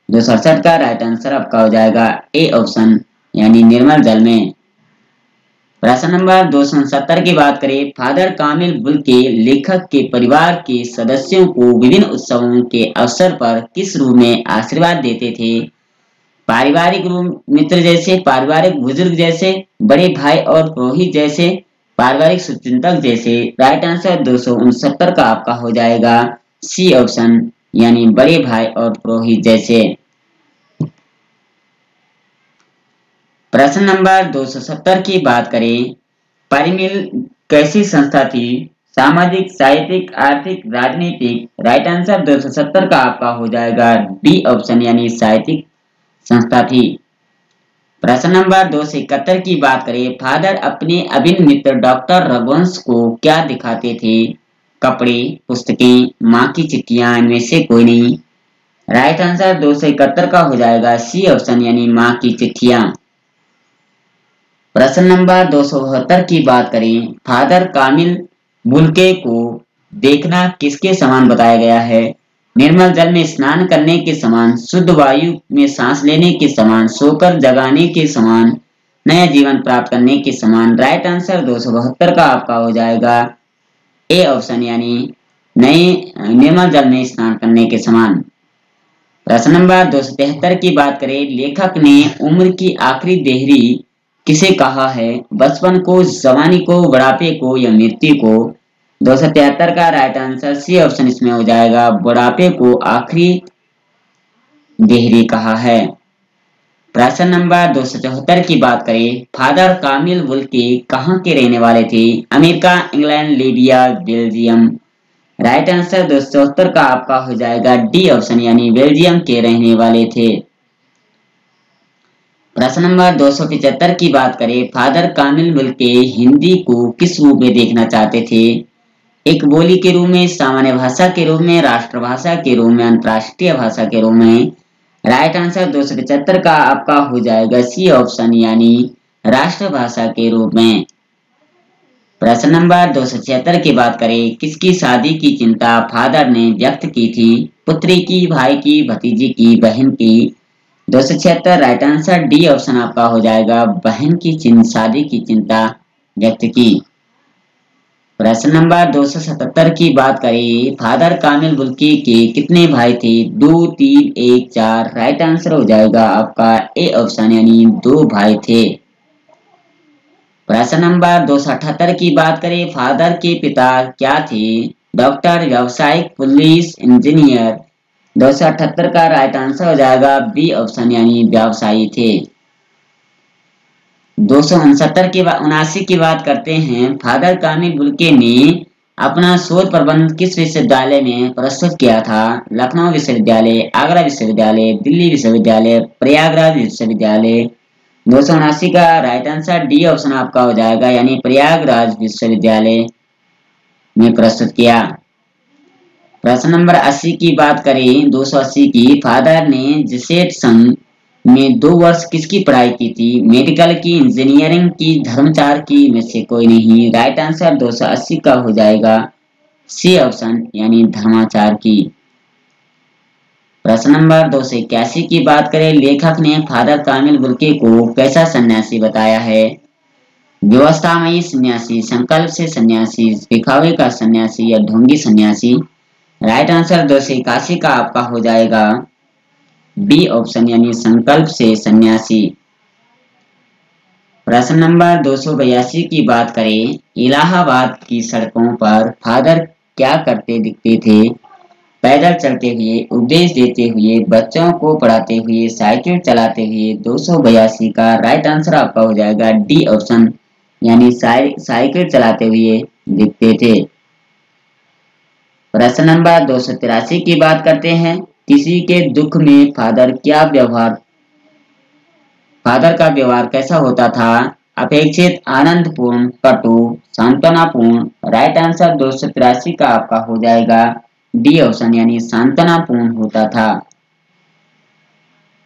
268 का राइट आंसर आपका हो जाएगा ए ऑप्शन, यानी निर्मल जल में। प्रश्न नंबर 270 की बात करें, फादर कामिल बुल्क के लेखक के परिवार के सदस्यों को विभिन्न उत्सवों के अवसर पर किस रूप में आशीर्वाद देते थे? पारिवारिक मित्र जैसे, पारिवारिक बुजुर्ग जैसे, बड़े भाई और पुरोहित जैसे, पारिवारिक शुभचिंतक जैसे। राइट आंसर 269 का आपका हो जाएगा सी ऑप्शन, यानी बड़े भाई और पुरोहित जैसे। प्रश्न नंबर 270 की बात करें, परिमिल कैसी संस्था थी? सामाजिक, साहित्यिक, आर्थिक, राजनीतिक। राइट आंसर 270 का आपका हो जाएगा डी ऑप्शन, यानी साहित्यिक संस्था थी। प्रश्न नंबर 271 की बात करें, फादर अपने अभिन्न मित्र डॉक्टर रघुवंश को क्या दिखाते थे? कपड़े, पुस्तकें, माँ की चिट्ठियां, इनमें से कोई नहीं। राइट आंसर 271 का हो जाएगा सी ऑप्शन, यानी माँ की चिट्ठियां। प्रश्न नंबर 272 की बात करें, फादर कामिल बुल्के को देखना किसके समान बताया गया है? निर्मल जल में स्नान करने के समान, शुद्ध वायु में सांस लेने के समान, सोकर जगाने के समान, नया जीवन प्राप्त करने के समान। राइट आंसर 272 का आपका हो जाएगा ए ऑप्शन, यानी नए निर्मल जल में स्नान करने के समान। प्रश्न नंबर 273 की बात करें, लेखक ने उम्र की आखिरी देहरी किसे कहा है? बचपन को, जवानी को, बुढ़ापे को या मृत्यु को? 273 का राइट आंसर सी ऑप्शन इसमें हो जाएगा, बुढ़ापे को आखिरी देहरी कहा है। प्रश्न नंबर 274 की बात करें, फादर कामिल बुल्के कहाँ के रहने वाले थे? America, England, Libya, Belgium. Right answer 274 का आपका हो जाएगा डी ऑप्शन, यानी बेल्जियम के रहने वाले थे। प्रश्न नंबर 275 की बात करें, फादर कामिल बुल्के हिंदी को किस रूप में देखना चाहते थे? एक बोली के रूप में, सामान्य भाषा के रूप में, राष्ट्रभाषा के रूप में, अंतर्राष्ट्रीय भाषा के रूप में। राइट आंसर 275 का आपका हो जाएगा सी ऑप्शन, यानी राष्ट्रभाषा के रूप में। प्रश्न नंबर 276 की बात करें, किसकी शादी की चिंता फादर ने व्यक्त की थी? पुत्री की, भाई की, भतीजी की, बहन की। 276 राइट आंसर डी ऑप्शन आपका हो जाएगा, बहन की शादी की चिंता व्यक्त की। प्रश्न नंबर 277 की बात करें, फादर कामिल बुल्के के कितने भाई थे? 2, 3, 1, 4। राइट आंसर हो जाएगा आपका ए ऑप्शन, यानी 2 भाई थे। प्रश्न नंबर 278 की बात करें, फादर के पिता क्या थे? डॉक्टर, व्यावसायिक, पुलिस, इंजीनियर। 278 का राइट आंसर हो जाएगा बी ऑप्शन यानी व्यवसायी थे। 269 की 79 की बात करते हैं, फादर कामिल बुल्के ने अपना शोध प्रबंध किस विश्वविद्यालय में प्रस्तुत किया था? लखनऊ विश्वविद्यालय, आगरा विश्वविद्यालय, दिल्ली विश्वविद्यालय, प्रयागराज विश्वविद्यालय। 279 का राइट आंसर डी ऑप्शन आपका हो जाएगा यानी प्रयागराज विश्वविद्यालय में प्रस्तुत किया। प्रश्न नंबर 80 की बात करें, 280 की, फादर ने जेसेट संघ में 2 वर्ष किसकी पढ़ाई की थी? मेडिकल की, इंजीनियरिंग की, धर्मचार की, में से कोई नहीं। राइट आंसर 280 का हो जाएगा सी ऑप्शन यानी धर्माचार की। प्रश्न नंबर 281 की बात करें, लेखक ने फादर कामिल बुल्के को कैसा सन्यासी बताया है? व्यवस्थामयी सन्यासी, संकल्प से सन्यासी, दिखावे का सन्यासी या ढोंगी सन्यासी। राइट आंसर 281 का आपका हो जाएगा बी ऑप्शन यानी संकल्प से सन्यासी। प्रश्न नंबर 282 की बात करें, इलाहाबाद की सड़कों पर फादर क्या करते दिखते थे? पैदल चलते हुए, उपदेश देते हुए, बच्चों को पढ़ाते हुए, साइकिल चलाते हुए। 282 का राइट आंसर आपका हो जाएगा डी ऑप्शन यानी साइकिल चलाते हुए दिखते थे। प्रश्न नंबर 283 की बात करते हैं, किसी के दुख में फादर का व्यवहार कैसा होता था? अपेक्षित, आनंदपूर्ण, कटु, सांत्वनापूर्ण। राइट आंसर 283 का आपका हो जाएगा डी ऑप्शन यानी सांत्वनापूर्ण होता था।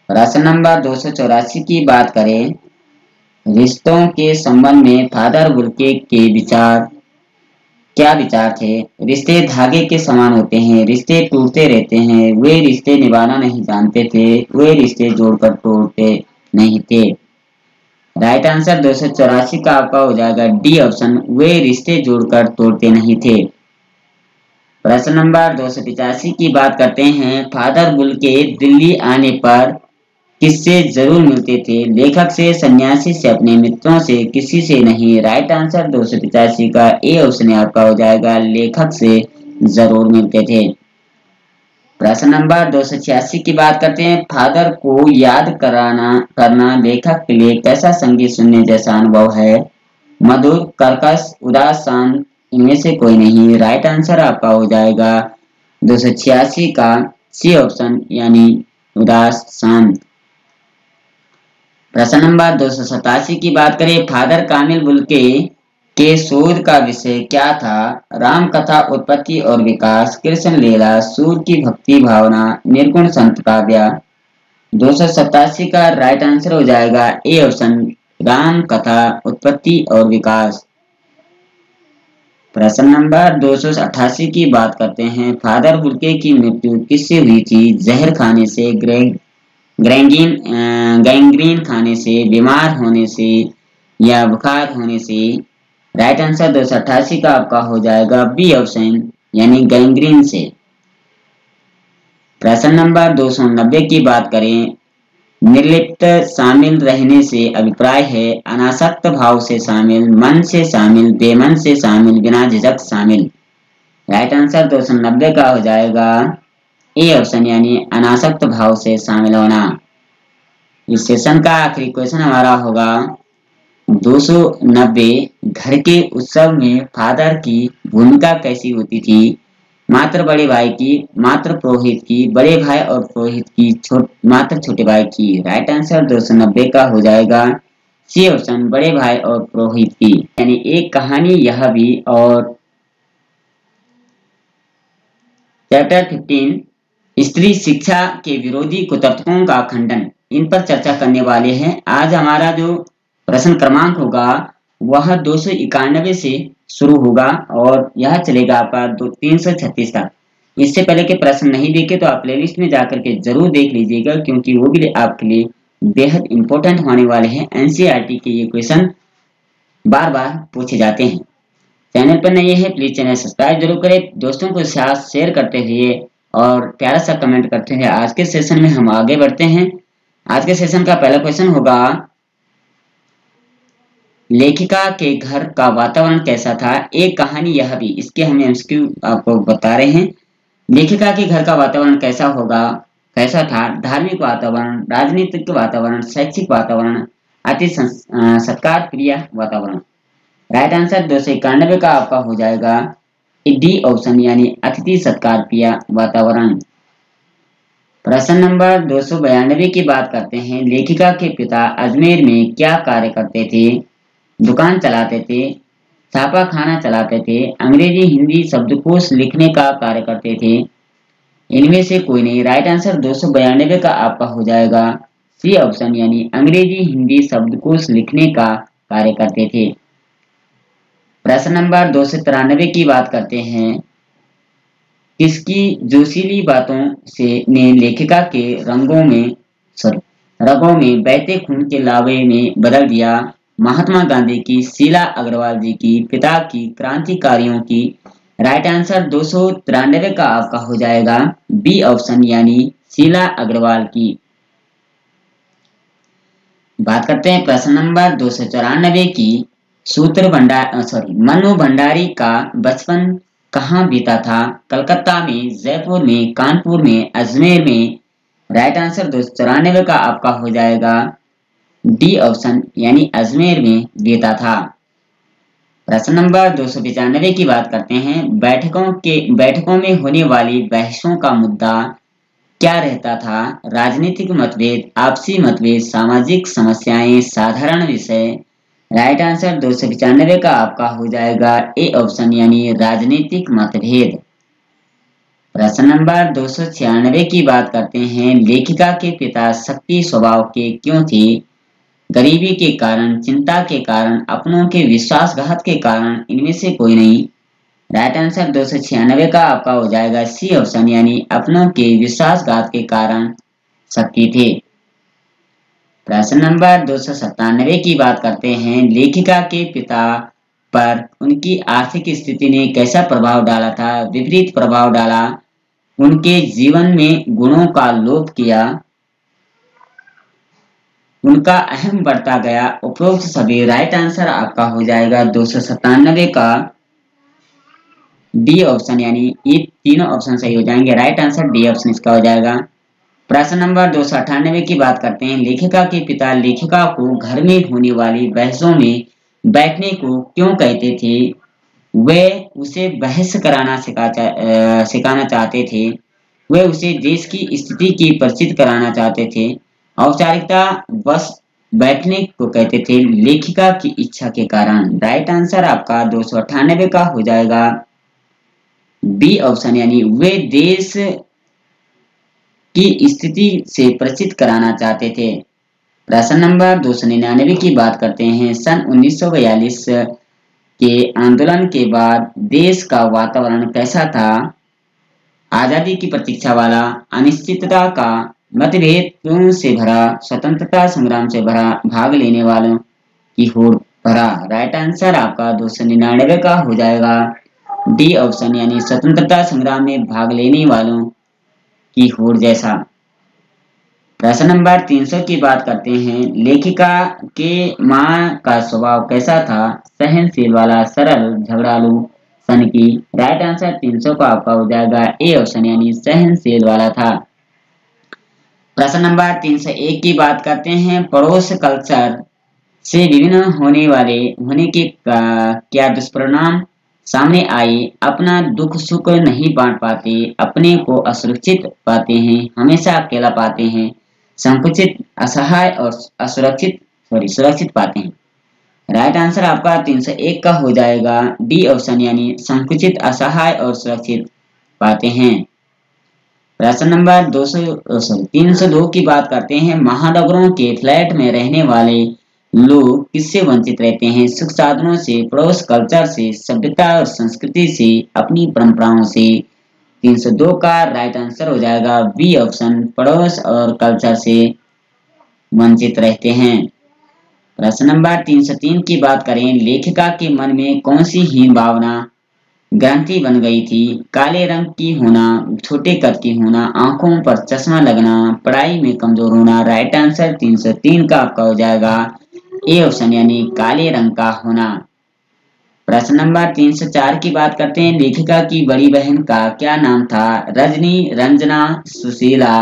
प्रश्न नंबर 284 की बात करें, रिश्तों के संबंध में फादर बुल्के के क्या विचार थे? रिश्ते धागे के समान होते हैं, रिश्ते टूटते रहते हैं, वे रिश्ते निभाना नहीं जानते थे, वे रिश्ते जोड़कर तोड़ते नहीं थे। राइट आंसर 284 का आपका हो जाएगा डी ऑप्शन, वे रिश्ते जोड़कर तोड़ते नहीं थे। प्रश्न नंबर 285 की बात करते हैं, फादर बुल्के दिल्ली आने पर किससे जरूर मिलते थे? लेखक से, सन्यासी से, अपने मित्रों से, किसी से नहीं। राइट आंसर 285 का ए ऑप्शन आपका हो जाएगा, लेखक से जरूर मिलते थे। प्रश्न नंबर 286 की बात करते हैं, फादर को याद करना लेखक के लिए कैसा संगीत सुनने जैसा अनुभव है? मधुर, कर्कश, उदास, शांत, इनमें से कोई नहीं। राइट आंसर आपका हो जाएगा 286 का सी ऑप्शन यानी उदास, शांत। प्रश्न नंबर 287 की बात करें, फादर कामिल बुल्के के शोध का विषय क्या था? राम कथा, उत्पत्ति और विकास, कृष्ण लीला, सूर्य की भक्ति भावना, निर्गुण संत काव्य। 287 का राइट आंसर हो जाएगा ए ऑप्शन, राम कथा, उत्पत्ति और विकास। प्रश्न नंबर 288 की बात करते हैं, फादर बुल्के की मृत्यु किससे हुई थी? जहर खाने से, गैंग्रीन खाने से, बीमार होने से या बुखार होने से। राइट आंसर 288 का आपका हो जाएगा बी ऑप्शन यानी गैंग्रीन से। प्रश्न नंबर 290 की बात करें, निर्लिप्त शामिल रहने से अभिप्राय है? अनासक्त भाव से शामिल, मन से शामिल, बेमन से शामिल, बिना झिझक शामिल। राइट आंसर 290 का हो जाएगा ए ऑप्शन यानी अनासक्त भाव से शामिल होना। इस सेशन का आखिरी क्वेश्चन हमारा होगा 290, घर के उत्सव में फादर की भूमिका कैसी होती थी? मात्र बड़े भाई की, मात्र पुरोहित की, बड़े भाई और पुरोहित की, मात्र छोटे भाई की। राइट आंसर 290 का हो जाएगा सी ऑप्शन, बड़े भाई और पुरोहित की। यानी एक कहानी यह भी और चैप्टर 15 स्त्री शिक्षा के विरोधी कुतर्कों का खंडन, इन पर चर्चा करने वाले हैं। आज हमारा जो प्रश्न क्रमांक होगा वह 291 से शुरू होगा और यह चलेगा आपका 336 तक। इससे पहले के प्रश्न नहीं देखे तो आप प्लेलिस्ट में जाकर के जरूर देख लीजिएगा, क्योंकि वो भी आपके लिए बेहद इंपॉर्टेंट होने वाले हैं। एनसीईआरटी के ये क्वेश्चन बार बार पूछे जाते हैं। चैनल पर नए हैं प्लीज चैनल सब्सक्राइब जरूर करें, दोस्तों के साथ शेयर करते हुए और प्यारा सा कमेंट करते हुए आज के सेशन में हम आगे बढ़ते हैं। आज के सेशन का पहला क्वेश्चन होगा, लेखिका के घर का वातावरण कैसा था। एक कहानी यह भी, इसके हम एमसीक्यू आपको बता रहे हैं। लेखिका के घर का वातावरण कैसा था। धार्मिक वातावरण, राजनीतिक वातावरण, शैक्षिक वातावरण, सत्कार प्रिय वातावरण। राइट आंसर 291 का आपका हो जाएगा डी ऑप्शन, यानी अतिथि सत्कार प्रिय वातावरण। प्रश्न नंबर 292 की बात करते हैं। लेखिका के पिता अजमेर में क्या कार्य करते थे। दुकान चलाते थे, छापा खाना चलाते थे, अंग्रेजी हिंदी शब्दकोश लिखने का कार्य करते थे। इनमें से कोई नहीं। राइट आंसर 292 का आपका हो जाएगा सी ऑप्शन, यानी अंग्रेजी हिंदी शब्दकोश लिखने का कार्य करते थे। प्रश्न नंबर 293 की बात करते हैं। किसकी जोशीली बातों से ने लेखिका के रगों में बहते खून के लावे में बदल दिया। महात्मा गांधी की, शीला अग्रवाल जी की, पिता की, क्रांतिकारियों की। राइट आंसर 293 का आपका हो जाएगा बी ऑप्शन, यानी शीला अग्रवाल की। बात करते हैं प्रश्न नंबर 294 की। मनु भंडारी का बचपन कहाँ बीता था। कलकत्ता में, जयपुर में, कानपुर में, अजमेर में। राइट आंसर 294 का आपका हो जाएगा डी ऑप्शन, यानी अजमेर में बीता था। प्रश्न नंबर 295 की बात करते हैं। बैठकों में होने वाली बहसों का मुद्दा क्या रहता था। राजनीतिक मतभेद, आपसी मतभेद, सामाजिक समस्याएं, साधारण विषय। राइट आंसर 295 का आपका हो जाएगा ए ऑप्शन, यानी राजनीतिक मतभेद। प्रश्न नंबर 296 की बात करते हैं। लेखिका के पिता शक्ति स्वभाव के क्यों थे। गरीबी के कारण, चिंता के कारण, अपनों के विश्वासघात के कारण। इनमें से कोई नहीं। राइट आंसर 296 का आपका हो जाएगा सी ऑप्शन, यानी अपनों के विश्वासघात के कारण शक्ति थे। प्रश्न नंबर 297 की बात करते हैं। लेखिका के पिता पर उनकी आर्थिक स्थिति ने कैसा प्रभाव डाला था। विपरीत प्रभाव डाला। उनके जीवन में गुणों का लोप किया। उनका अहम बढ़ता गया। उपरोक्त सभी। राइट आंसर आपका हो जाएगा 297 का डी ऑप्शन, यानी ये तीनों ऑप्शन सही हो जाएंगे। राइट आंसर डी ऑप्शन इसका हो जाएगा। प्रश्न नंबर 298 की बात करते हैं। लेखिका के पिता लेखिका को घर में होने वाली बहसों में बैठने को क्यों कहते थे। वे उसे बहस कराना सिखाना चाहते थे। वे उसे देश की स्थिति की परिचित कराना चाहते थे। औपचारिकता बस बैठने को कहते थे, लेखिका की इच्छा के कारण। राइट आंसर आपका 298 का हो जाएगा बी ऑप्शन, यानी वे देश की स्थिति से परिचित कराना चाहते थे। प्रश्न नंबर 299 की बात करते हैं। सन 1942 के आंदोलन के बाद देश का वातावरण कैसा था। आजादी की प्रतीक्षा वाला, अनिश्चितता का, मतभेदों से भरा, स्वतंत्रता संग्राम से भरा, भाग लेने वालों की होड़ भरा। राइट आंसर आपका 299 का हो जाएगा डी ऑप्शन, यानी स्वतंत्रता संग्राम में भाग लेने वालों की होड़ जैसा। प्रश्न नंबर 300 की बात करते हैं। लेखिका के मां का स्वभाव कैसा था। सहनशील वाला, सरल, झगड़ालू, सनकी। राइट आंसर 300 का आपका हो जाएगा ए ऑप्शन, यानी सहनशील वाला था। प्रश्न नंबर 301 की बात करते हैं। पड़ोस कल्चर से विभिन्न होने के क्या दुष्परिणाम सामने आए। अपना दुख सुख नहीं बांट पाते, अपने को असुरक्षित पाते हैं, हमेशा अकेला पाते हैं, संकुचित, असहाय और सुरक्षित पाते हैं। राइट आंसर आपका 301 का हो जाएगा डी ऑप्शन, यानी संकुचित, असहाय और सुरक्षित पाते हैं। प्रश्न नंबर 302 की बात करते हैं। महानगरों के फ्लैट में रहने वाले लोग किससे वंचित रहते हैं। सुख साधनों से, पड़ोस कल्चर से, सभ्यता और संस्कृति से, अपनी परंपराओं से। 302 का राइट आंसर हो जाएगा बी ऑप्शन, पड़ोस और कल्चर से वंचित रहते हैं। प्रश्न नंबर 303 की बात करें। लेखिका के मन में कौन सी हीन भावना ग्रंथि बन गई थी। काले रंग की होना, छोटे कद की होना, आंखों पर चश्मा लगना, पढ़ाई में कमजोर होना। राइट आंसर 303 का आपका हो जाएगा ए ऑप्शन यानी काले रंग का होना। प्रश्न नंबर 304 की बात करते हैं। लेखिका की बड़ी बहन का क्या नाम था? रजनी, रंजना, सुशीला,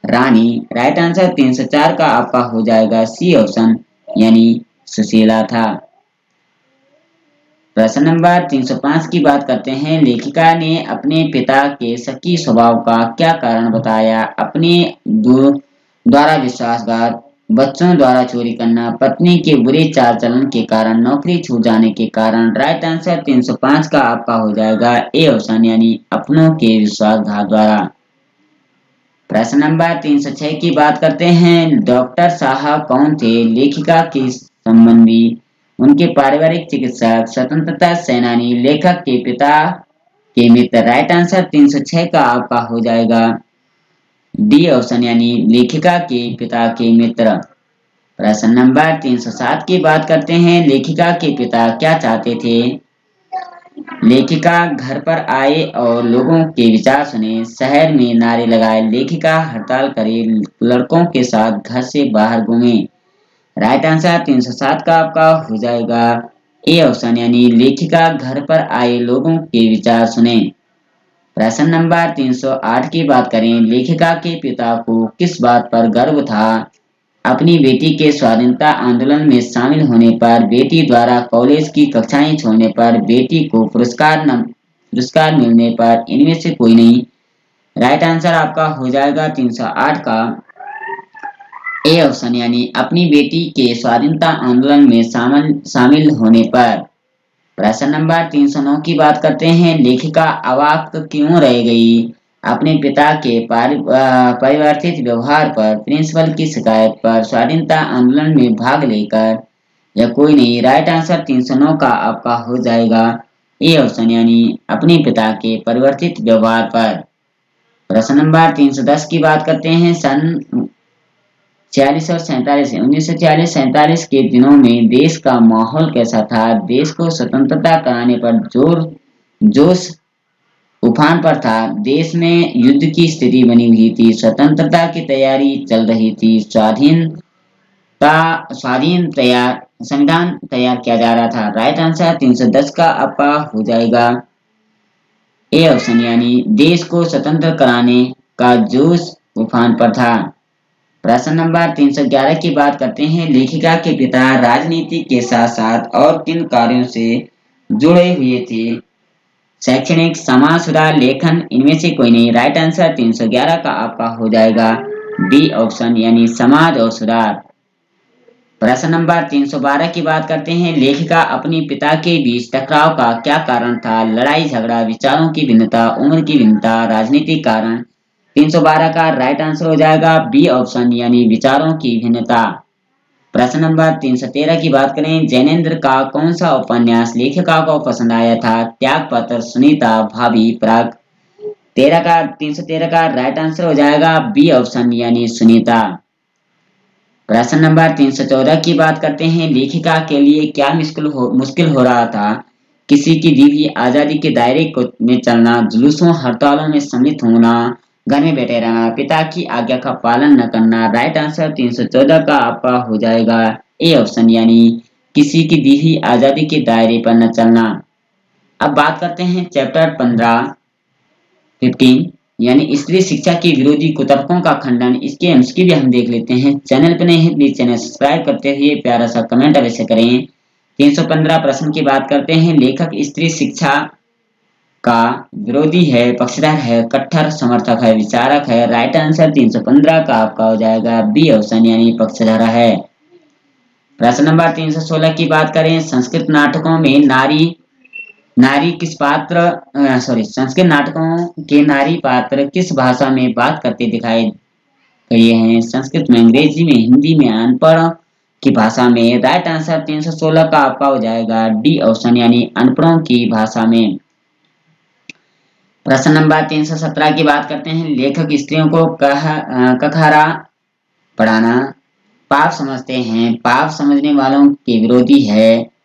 रानी। राइट आंसर 304 का आपका हो जाएगा सी ऑप्शन यानी सुशीला था। प्रश्न नंबर 305 की बात करते हैं। लेखिका ने अपने पिता के शकी स्वभाव का क्या कारण बताया? अपने द्वारा विश्वासघात, बच्चों द्वारा चोरी करना, पत्नी के बुरे चाल चलन के कारण, नौकरी छूट जाने के कारण। राइट आंसर 305 का आपका हो जाएगा ए ऑप्शन यानी अपनों के विश्वासघात द्वारा। प्रश्न नंबर 306 की बात करते हैं। डॉक्टर साहब कौन थे? लेखिका के संबंधी, उनके पारिवारिक चिकित्सक, स्वतंत्रता सेनानी, लेखक के पिता के मित्र। राइट आंसर 306 का आपका हो जाएगा डी ऑप्शन यानी लेखिका के पिता के मित्र। प्रश्न नंबर 307 की बात करते हैं। लेखिका के पिता क्या चाहते थे? लेखिका घर पर आए और लोगों के विचार सुने, शहर में नारे लगाए, लेखिका हड़ताल करे, लड़कों के साथ घर से बाहर घूमे। राइट आंसर 307 का आपका हो जाएगा ए ऑप्शन यानी लेखिका घर पर आए लोगों के विचार सुने। प्रश्न नंबर 308 की बात करें। लेखिका के पिता को किस बात पर गर्व था? अपनी बेटी के स्वाधीनता आंदोलन में शामिल होने पर, बेटी द्वारा कॉलेज की कक्षाएं छोड़ने पर, बेटी को पुरस्कार मिलने पर। इनमें से कोई नहीं। राइट आंसर आपका हो जाएगा 308 का ए ऑप्शन यानी अपनी बेटी के स्वाधीनता आंदोलन में शामिल होने पर। प्रश्न नंबर 309 की बात करते हैं। लेखिका अवाक क्यों रह गई? अपने पिता के परिवर्तित व्यवहार पर, प्रिंसिपल की शिकायत पर, स्वाधीनता आंदोलन में भाग लेकर, या कोई नहीं। राइट आंसर 309 का आपका हो जाएगा ए ऑप्शन यानी अपने पिता के परिवर्तित व्यवहार पर। प्रश्न नंबर 310 की बात करते हैं। सन 46 और 47 1946-47 के दिनों में देश का माहौल कैसा था? देश को स्वतंत्रता कराने पर जोश उफान पर था। देश में युद्ध की स्थिति बनी हुई थी, स्वतंत्रता की तैयारी चल रही थी, संविधान तैयार किया जा रहा था। राइट आंसर 310 का आपका हो जाएगा ए ऑप्शन यानी देश को स्वतंत्र कराने का जोश उफान पर था। प्रश्न नंबर 311 की बात करते हैं। लेखिका के पिता राजनीति के साथ साथ और किन कार्यों से जुड़े हुए थे? शैक्षणिक, समाज सुधार, लेखन। इनमें से कोई नहीं। राइट आंसर 311 का आपका हो जाएगा डी ऑप्शन यानी समाज और सुधार। प्रश्न नंबर 312 की बात करते हैं। लेखिका अपने पिता के बीच टकराव का क्या कारण था? लड़ाई झगड़ा, विचारों की भिन्नता, उम्र की भिन्नता, राजनीतिक कारण। 312 का राइट आंसर हो जाएगा बी ऑप्शन यानी विचारों की भिन्नता। प्रश्न नंबर 313 की बात करें। जैनेन्द्र का कौन सा उपन्यास लेखिका को पसंद आया था? त्यागपत्र, सुनीता, भाभी, पराग। 313 का राइट आंसर हो जाएगा बी ऑप्शन यानी सुनीता। प्रश्न नंबर 314 की बात करते हैं। लेखिका के लिए क्या मुश्किल हो रहा था? किसी की दी हुई आजादी के दायरे में चलना, जुलूसों हड़तालों में सम्मिलित होना, घर में बैठे रहना, पिता की आज्ञा का पालन न करना। राइट आंसर 314 का आपका हो जाएगा ए ऑप्शन यानी किसी की दी हुई आजादी के दायरे पर न चलना। अब बात करते हैं चैप्टर 15 यानी स्त्री शिक्षा की विरोधी कुतर्कों का खंडन। इसके एमसीक्यू भी हम देख लेते हैं। चैनल पर नए हैं प्लीज चैनल सब्सक्राइब करते हुए प्यारा सा कमेंट अवश्य करें। 315 प्रश्न की बात करते हैं। लेखक स्त्री शिक्षा का विरोधी है, पक्षधर है, कट्टर समर्थक है, विचारक है। राइट आंसर 315 का आपका हो जाएगा बी ऑप्शन यानी पक्षधर है। प्रश्न नंबर 316 की बात करें। संस्कृत नाटकों में संस्कृत नाटकों के नारी पात्र किस भाषा में बात करते दिखाई गए हैं? संस्कृत में, अंग्रेजी में, हिंदी में, अनपढ़ की भाषा में। राइट आंसर 316 का आपका हो जाएगा डी ऑप्शन यानी अनपढ़ों की भाषा में। प्रश्न नंबर 317 की बात करते हैं। लेखक स्त्रियों को कखहरा पढ़ाना पाप समझते हैं, पाप समझने वालों के विरोधी है,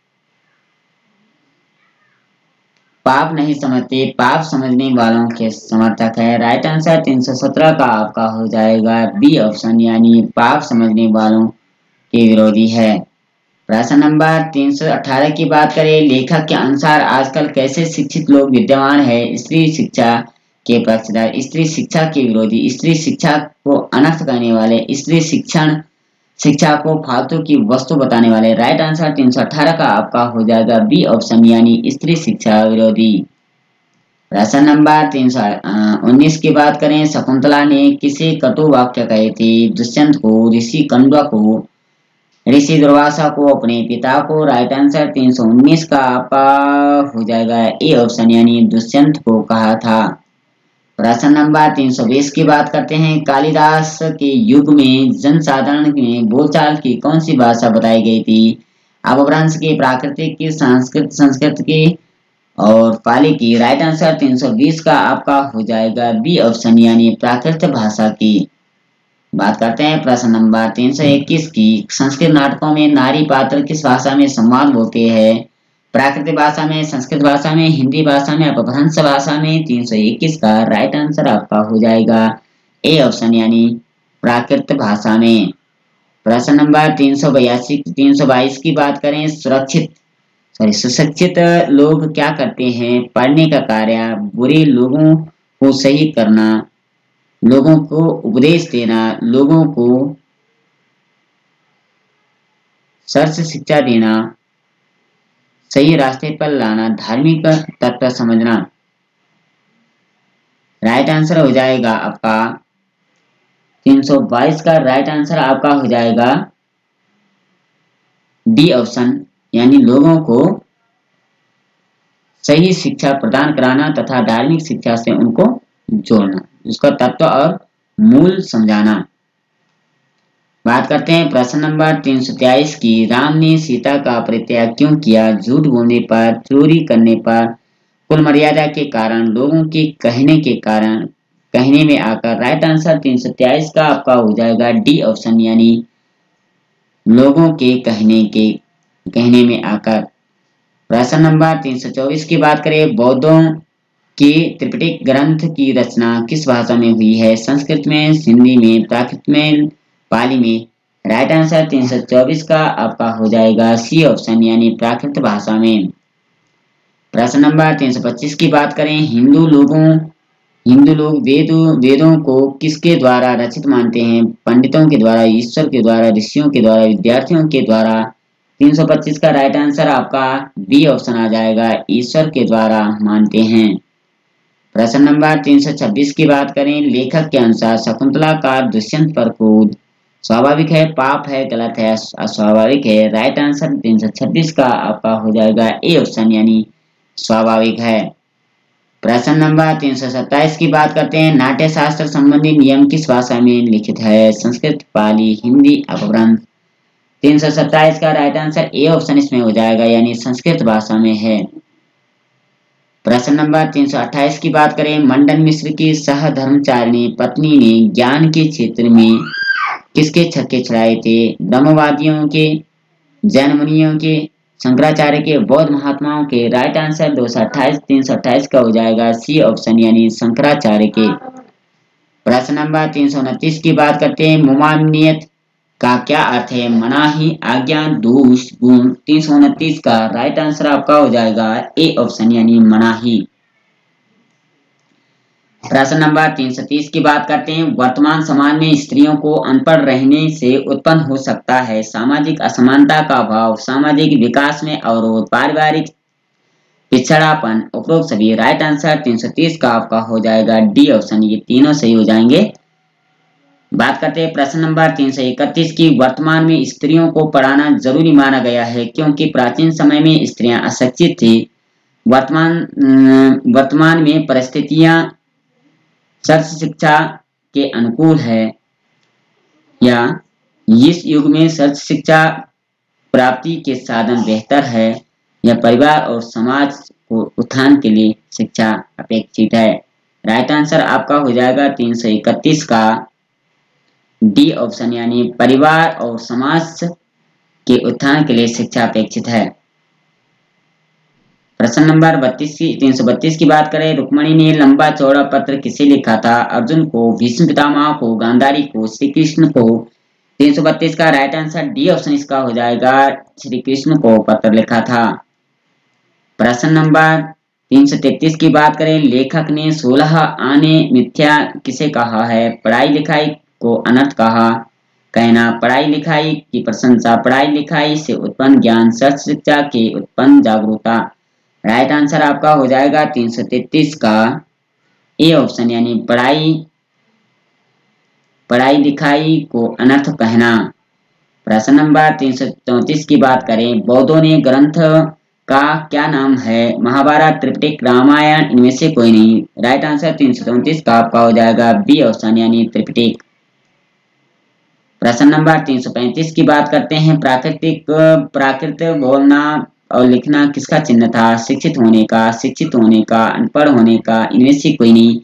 पाप नहीं समझते, पाप समझने वालों के समर्थक है। राइट आंसर 317 का आपका हो जाएगा बी ऑप्शन यानी पाप समझने वालों के विरोधी है। प्रश्न नंबर 318 की बात करें, लेखक के अनुसार आजकल कैसे शिक्षित लोग विद्यमान है? स्त्री शिक्षा के पक्षधर, स्त्री शिक्षा के विरोधी, स्त्री शिक्षा को अनर्थ करने वाले, स्त्री शिक्षा को फालतू की वस्तु बताने वाले। राइट आंसर 318 का आपका हो जाएगा बी ऑप्शन, यानी स्त्री शिक्षा विरोधी। प्रश्न नंबर 319 की बात करें, शकुंतला ने किसे कटु वाक्य कहे थे? दुष्यंत को, ऋषि कंडवा को, ऋषि दुर्वासा को, अपने पिता को। राइट आंसर 319 का आपका हो जाएगा ए ऑप्शन, यानी दुष्यंत को कहा था। प्रश्न नंबर 320 की बात करते हैं, कालिदास के युग में जनसाधारण में बोलचाल की कौन सी भाषा बताई गई थी? अपभ्रंश की, प्राकृतिक की, संस्कृत की और पाली की। राइट आंसर 320 का आपका हो जाएगा बी ऑप्शन, यानी प्राकृत भाषा की। बात करते हैं प्रश्न नंबर 321 की, संस्कृत नाटकों में नारी पात्र किस भाषा में संवाद बोलते हैं? प्राकृतिक भाषा में, संस्कृत भाषा में, हिंदी भाषा में, अपभ्रंश भाषा में। 321 का राइट आंसर आपका हो जाएगा ए ऑप्शन, यानी प्राकृत भाषा में। प्रश्न नंबर 322 की बात करें, सुशिक्षित लोग क्या करते हैं? पढ़ने का कार्य, बुरे लोगों को सही करना, लोगों को उपदेश देना, लोगों को सर्च शिक्षा देना, सही रास्ते पर लाना, धार्मिक तत्व समझना। राइट आंसर हो जाएगा आपका 322 का राइट आंसर आपका हो जाएगा डी ऑप्शन, यानी लोगों को सही शिक्षा प्रदान कराना तथा धार्मिक शिक्षा से उनको जोड़ना, उसका तत्व और मूल समझाना। बात करते हैं प्रश्न नंबर 323 की, राम ने सीता का परित्याग क्यों किया? झूठ बोलने पर, चोरी करने पर, कुल मर्यादा के कारण, लोगों के कहने के कारण, कहने में आकर। राइट आंसर 323 का आपका हो जाएगा डी ऑप्शन, यानी लोगों के कहने में आकर। प्रश्न नंबर 324 की बात करें, बौद्धों के त्रिपिटक ग्रंथ की रचना किस भाषा में हुई है? संस्कृत में, हिंदी में, प्राकृत में, पाली में। राइट आंसर 324 का आपका हो जाएगा सी ऑप्शन, यानी प्राकृत भाषा में। प्रश्न नंबर 325 की बात करें, हिंदू लोग वेदों को किसके द्वारा रचित मानते हैं? पंडितों के द्वारा, ईश्वर के द्वारा, ऋषियों के द्वारा, विद्यार्थियों के द्वारा। 325 का राइट आंसर आपका बी ऑप्शन आ जाएगा, ईश्वर के द्वारा मानते हैं। प्रश्न नंबर 326 की बात करें, लेखक के अनुसार शकुंतला का दुष्यंत पर क्रोध स्वाभाविक है, पाप है, गलत है, अस्वाभाविक है? राइट आंसर 326 का आपका हो जाएगा ए ऑप्शन, यानी स्वाभाविक है। प्रश्न नंबर 327 की बात करते हैं, नाट्य शास्त्र संबंधी नियम किस भाषा में लिखित है? संस्कृत, पाली, हिंदी, अपभ्रंश। 327 का राइट आंसर ए ऑप्शन इसमें हो जाएगा, यानी संस्कृत भाषा में है। प्रश्न नंबर 328 की बात करें, मंडन मिश्र की सहधर्मचारिणी पत्नी ने ज्ञान के क्षेत्र में किसके छक्के छुड़ाए थे? ब्रह्मवादियों के, जैन मुनियों के, शंकराचार्य के, बौद्ध महात्माओं के। राइट आंसर 328 का हो जाएगा सी ऑप्शन, यानी शंकराचार्य के। प्रश्न नंबर 329 की बात करते हैं, मुमानियत का क्या अर्थ है? मनाही, आज्ञा, दोष, गुण। 329 का राइट आंसर आपका हो जाएगा ए ऑप्शन, यानी मनाही। प्रश्न नंबर 330 की बात करते हैं, वर्तमान समाज में स्त्रियों को अनपढ़ रहने से उत्पन्न हो सकता है सामाजिक असमानता का अभाव, सामाजिक विकास में अवरोध, पारिवारिक पिछड़ापन, उपरोक्त सभी। राइट आंसर 330 का आपका हो जाएगा डी ऑप्शन, ये तीनों सही हो जाएंगे। बात करते हैं प्रश्न नंबर 331 की, वर्तमान में स्त्रियों को पढ़ाना जरूरी माना गया है क्योंकि प्राचीन समय में स्त्रियां अशिक्षित थी। वर्तमान में परिस्थितियां सर्च शिक्षा के अनुकूल है, या इस युग में सर्च शिक्षा प्राप्ति के साधन बेहतर है, या परिवार और समाज को उत्थान के लिए शिक्षा अपेक्षित है? राइट आंसर आपका हो जाएगा 331 का डी ऑप्शन, यानी परिवार और समाज के उत्थान के लिए शिक्षा अपेक्षित है। प्रश्न नंबर 332 की बात करें, रुक्मणी ने लंबा चौड़ा पत्र किसे लिखा था? अर्जुन को, भीष्म पितामह को, गांधारी को, श्री कृष्ण को। 332 का राइट आंसर डी ऑप्शन इसका हो जाएगा, श्री कृष्ण को पत्र लिखा था। प्रश्न नंबर 333 की बात करें, लेखक ने 16 आने मिथ्या किसे कहा है? पढ़ाई लिखाई को अनर्थ कहा, कहना पढ़ाई लिखाई की प्रशंसा, पढ़ाई लिखाई से उत्पन्न ज्ञान, सच शिक्षा के उत्पन्न जागरूकता। राइट आंसर आपका हो जाएगा 333 का ए ऑप्शन, यानी पढ़ाई लिखाई को अनर्थ कहना। प्रश्न नंबर 334 की बात करें, बौद्धों ने ग्रंथ का क्या नाम है? महाभारत, त्रिपिटक, रामायण, इनमें से कोई नहीं। राइट आंसर 334 का आपका हो जाएगा बी ऑप्शन, यानी त्रिपिटक। प्रश्न नंबर 335 की बात करते हैं, प्राकृत बोलना और लिखना किसका चिन्ह था? शिक्षित होने का, शिक्षित होने का, अनपढ़ होने का, इनमें से कोई नहीं।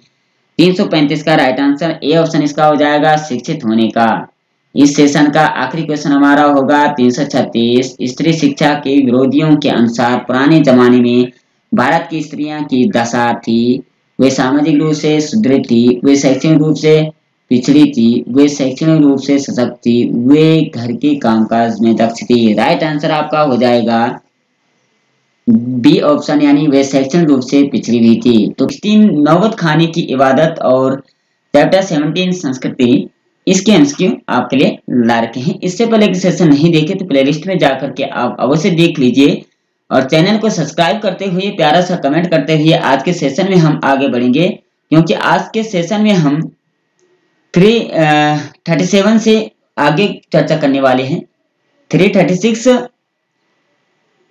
335 का राइट आंसर ए ऑप्शन इसका हो जाएगा, शिक्षित होने का। इस सेशन का आखिरी क्वेश्चन हमारा होगा 336, स्त्री शिक्षा के विरोधियों के अनुसार पुराने जमाने में भारत की स्त्रियां की दशा थी, वे सामाजिक रूप से सुदृढ़ थी, वे शैक्षणिक रूप से पिछड़ी थी, वे शैक्षणिक रूप से सशक्त थी, वे घर के कामकाज में दक्ष थी। राइट आंसर आपका हो जाएगा बी ऑप्शन, यानी वे शैक्षणिक रूप से पिछड़ी हुई थी। तो 16 नौबत खाने की इबादत और चैप्टर 17 संस्कृति, इसके एमसीक्यू आपके लिए ला रखे हैं। इससे पहले कि सेशन नहीं देखे तो प्लेलिस्ट में जाकर के आप अवश्य देख लीजिए और चैनल को सब्सक्राइब करते हुए प्यारा सा कमेंट करते हुए आज के सेशन में हम आगे बढ़ेंगे, क्योंकि आज के सेशन में हम 337 से आगे चर्चा करने वाले हैं। 336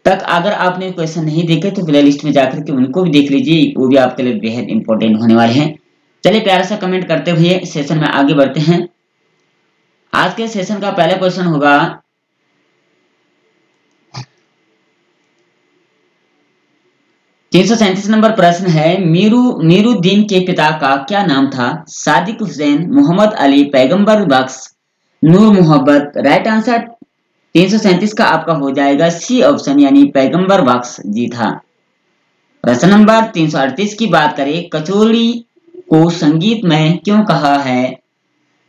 तक अगर आपने क्वेश्चन नहीं देखे तो प्लेलिस्ट में जाकर के उनको भी देख लीजिए, वो भी आपके लिए बेहद इंपॉर्टेंट होने वाले हैं। चलिए प्यारा सा कमेंट करते हुए सेशन में आगे बढ़ते हैं। आज के सेशन का पहला क्वेश्चन होगा, 337 नंबर प्रश्न है, मीरुद्दीन के पिता का क्या नाम था? सादिक हुसैन, मोहम्मद अली, पैगंबर बख्श, नूर मोहब्बत। राइट आंसर 337 का आपका हो जाएगा सी ऑप्शन, यानी पैगंबर बख्श जी था। प्रश्न नंबर 338 की बात करें, कचौड़ी को संगीत में क्यों कहा है?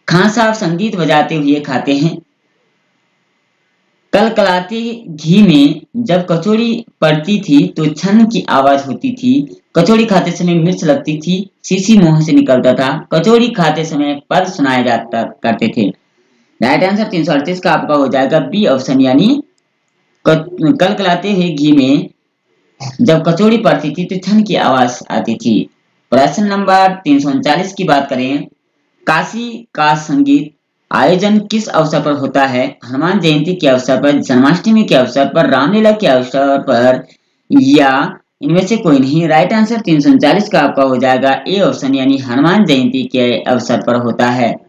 खान साहब संगीत बजाते हुए खाते हैं, कलकलाते घी में जब कचौड़ी पड़ती थी तो छन की आवाज होती थी, कचौड़ी खाते समय मिर्च लगती थी, शीशी मुंह से निकलता था, कचौड़ी खाते समय पद सुनाए जाता करते थे। राइट आंसर 338 का आपका हो जाएगा बी ऑप्शन, यानी कलकलाते हुए घी में जब कचौड़ी पड़ती थी तो छन की आवाज आती थी। प्रश्न नंबर 339 की बात करें, काशी का संगीत आयोजन किस अवसर पर होता है? हनुमान जयंती के अवसर पर, जन्माष्टमी के अवसर पर, रामलीला के अवसर पर, या इनमें से कोई नहीं। राइट आंसर 339 का आपका हो जाएगा ए ऑप्शन, यानी हनुमान जयंती के अवसर पर होता है।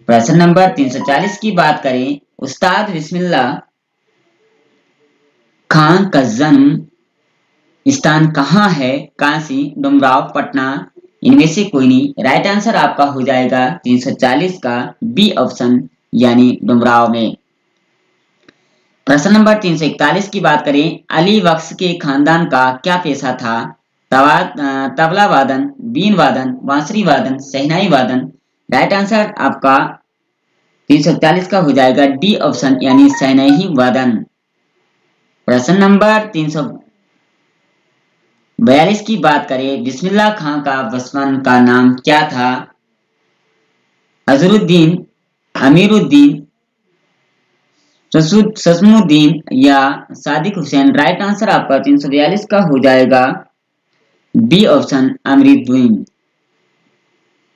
प्रश्न नंबर 340 की बात करें, उस्ताद बिस्मिल्लाह खान का जन्म स्थान कहाँ है? काशी, डुमराव, पटना, इनमें से कोई नहीं। राइट आंसर आपका हो जाएगा 340 का बी ऑप्शन, यानी डुमराव में। प्रश्न नंबर 341 की बात करें, अली बख्श के खानदान का क्या पेशा था? तबला वादन, बीन वादन, बांसुरी वादन, शहनाई वादन। राइट आंसर आपका 341 का हो जाएगा डी ऑप्शन, यानी शहनाई वादन। प्रश्न नंबर 342 की बात करें, बिस्मिल्लाह खां का बचपन का नाम क्या था? अजरुद्दीन, अमीरुद्दीन, ससमुद्दीन या सादिक हुसैन। राइट आंसर आपका 342 का हो जाएगा बी ऑप्शन, अमीरुद्दीन।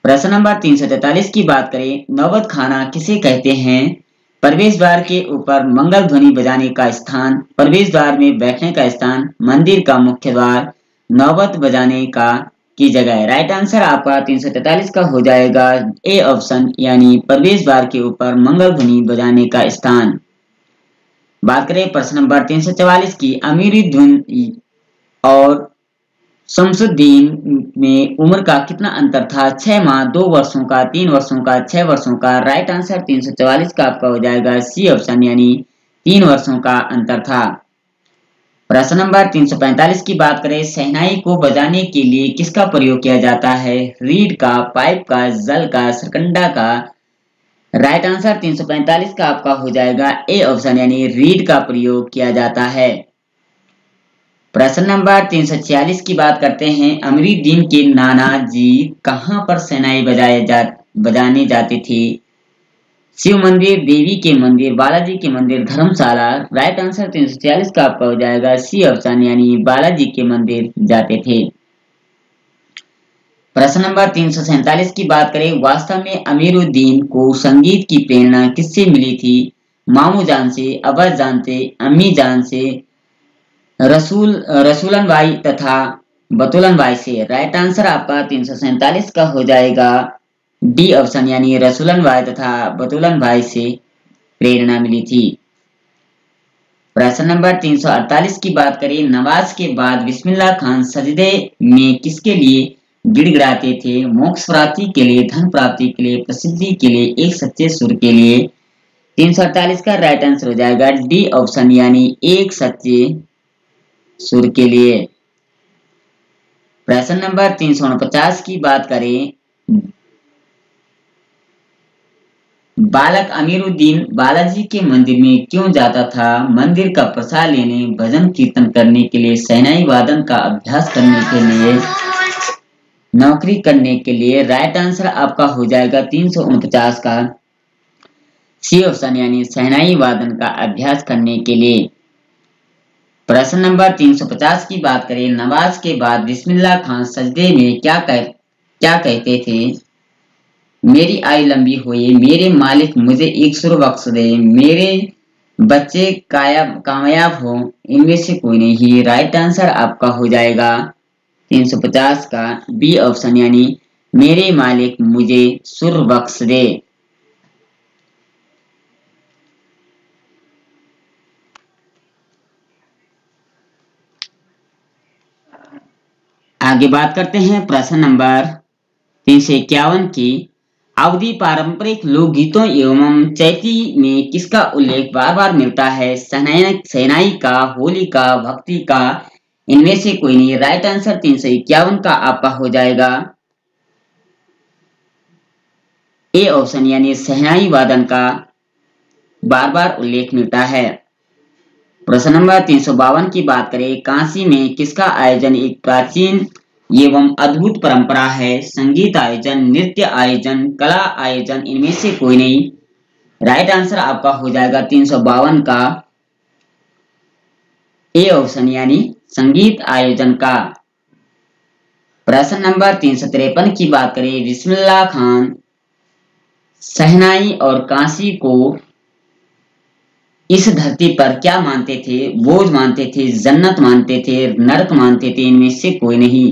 प्रश्न नंबर 343 की बात करें, नौबत खाना किसे कहते हैं? प्रवेश द्वार के ऊपर मंगल ध्वनि बजाने का स्थान, प्रवेश द्वार में बैठने का स्थान, मंदिर का मुख्य द्वार, नौबत बजाने का की जगह। राइट आंसर आपका 343 का हो जाएगा ए ऑप्शन, यानी प्रवेश द्वार के ऊपर मंगल ध्वनि बजाने का स्थान। बात करें प्रश्न नंबर 344 की, अमीरुद्दीन और शमसुद्दीन में उम्र का कितना अंतर था? 6 माह, 2 वर्षों का, 3 वर्षों का, 6 वर्षों का। राइट आंसर 344 का आपका हो जाएगा सी ऑप्शन, यानी 3 वर्षों का अंतर था। प्रश्न नंबर 345 की बात करें, शहनाई को बजाने के लिए किसका प्रयोग किया जाता है? रीड का, पाइप का, जल का, सरकंडा का। राइट आंसर 345 का आपका हो जाएगा ए ऑप्शन यानी रीड का प्रयोग किया जाता है। प्रश्न नंबर 346 की बात करते हैं। अमीरुद्दीन के नाना जी कहां पर शहनाई बजाने जाते थे? शिव मंदिर, देवी के मंदिर, बालाजी के मंदिर, धर्मशाला। राइट आंसर 346 का आपका हो जाएगा सी ऑप्शन यानी बालाजी के मंदिर जाते थे। प्रश्न नंबर 347 की बात करें। वास्तव में अमीरुद्दीन को संगीत की प्रेरणा किससे मिली थी? मामू जान से, अब्बा जान से, अम्मी जान से, रसूलन भाई तथा बतूलन भाई से। राइट आंसर आपका 347 का हो जाएगा डी ऑप्शन यानी रसूलन भाई तथा बतूलन भाई से प्रेरणा मिली थी। प्रश्न नंबर 348 की बात करें। नमाज के बाद बिस्मिल्लाह खान सजदे में किसके लिए गिड़गिड़ाते थे? मोक्ष प्राप्ति के लिए, धन प्राप्ति के लिए, प्रसिद्धि के लिए, एक सच्चे सुर के लिए। 348 का राइट आंसर हो जाएगा डी ऑप्शन यानी एक सच्चे सुर के लिए। प्रश्न नंबर 349 की बात करें। बालक अमीरुद्दीन बालाजी के मंदिर में क्यों जाता था? मंदिर का प्रसाद लेने, भजन कीर्तन करने के लिए, शहनाई वादन का अभ्यास करने के लिए, नौकरी करने के लिए। राइट आंसर आपका हो जाएगा 349 का सी ऑप्शन यानी शहनाई वादन का अभ्यास करने के लिए। प्रश्न नंबर 350 की बात करें। नमाज के बाद बिस्मिल्लाह खान सजदे में क्या कहते थे? मेरी आयु लंबी होए, मेरे मालिक मुझे एक सुर बख्श दे, मेरे बच्चे कामयाब हो, इनमें से कोई नहीं। राइट आंसर आपका हो जाएगा 350 का बी ऑप्शन यानी मेरे मालिक मुझे सुर बख्श दे। आगे बात करते हैं प्रश्न नंबर 351 की। अवधी पारंपरिक लोकगीतों एवं चैती में किसका उल्लेख बार बार मिलता है? शहनाई का, होली का, भक्ति का, इनमें से कोई नहीं। राइट आंसर 351 का आपका हो जाएगा ए ऑप्शन यानी शहनाई वादन का बार बार उल्लेख मिलता है। प्रश्न नंबर 352 की बात करें। काशी में किसका आयोजन एक प्राचीन एवं अद्भुत परंपरा है? संगीत आयोजन, नृत्य आयोजन, कला आयोजन, इनमें से कोई नहीं। राइट आंसर आपका हो जाएगा 352 का ए ऑप्शन यानी संगीत आयोजन का। प्रश्न नंबर 353 की बात करें। बिस्मिल्लाह खान शहनाई और काशी को इस धरती पर क्या मानते थे? बोझ मानते थे, जन्नत मानते थे, नरक मानते थे, इनमें से कोई नहीं।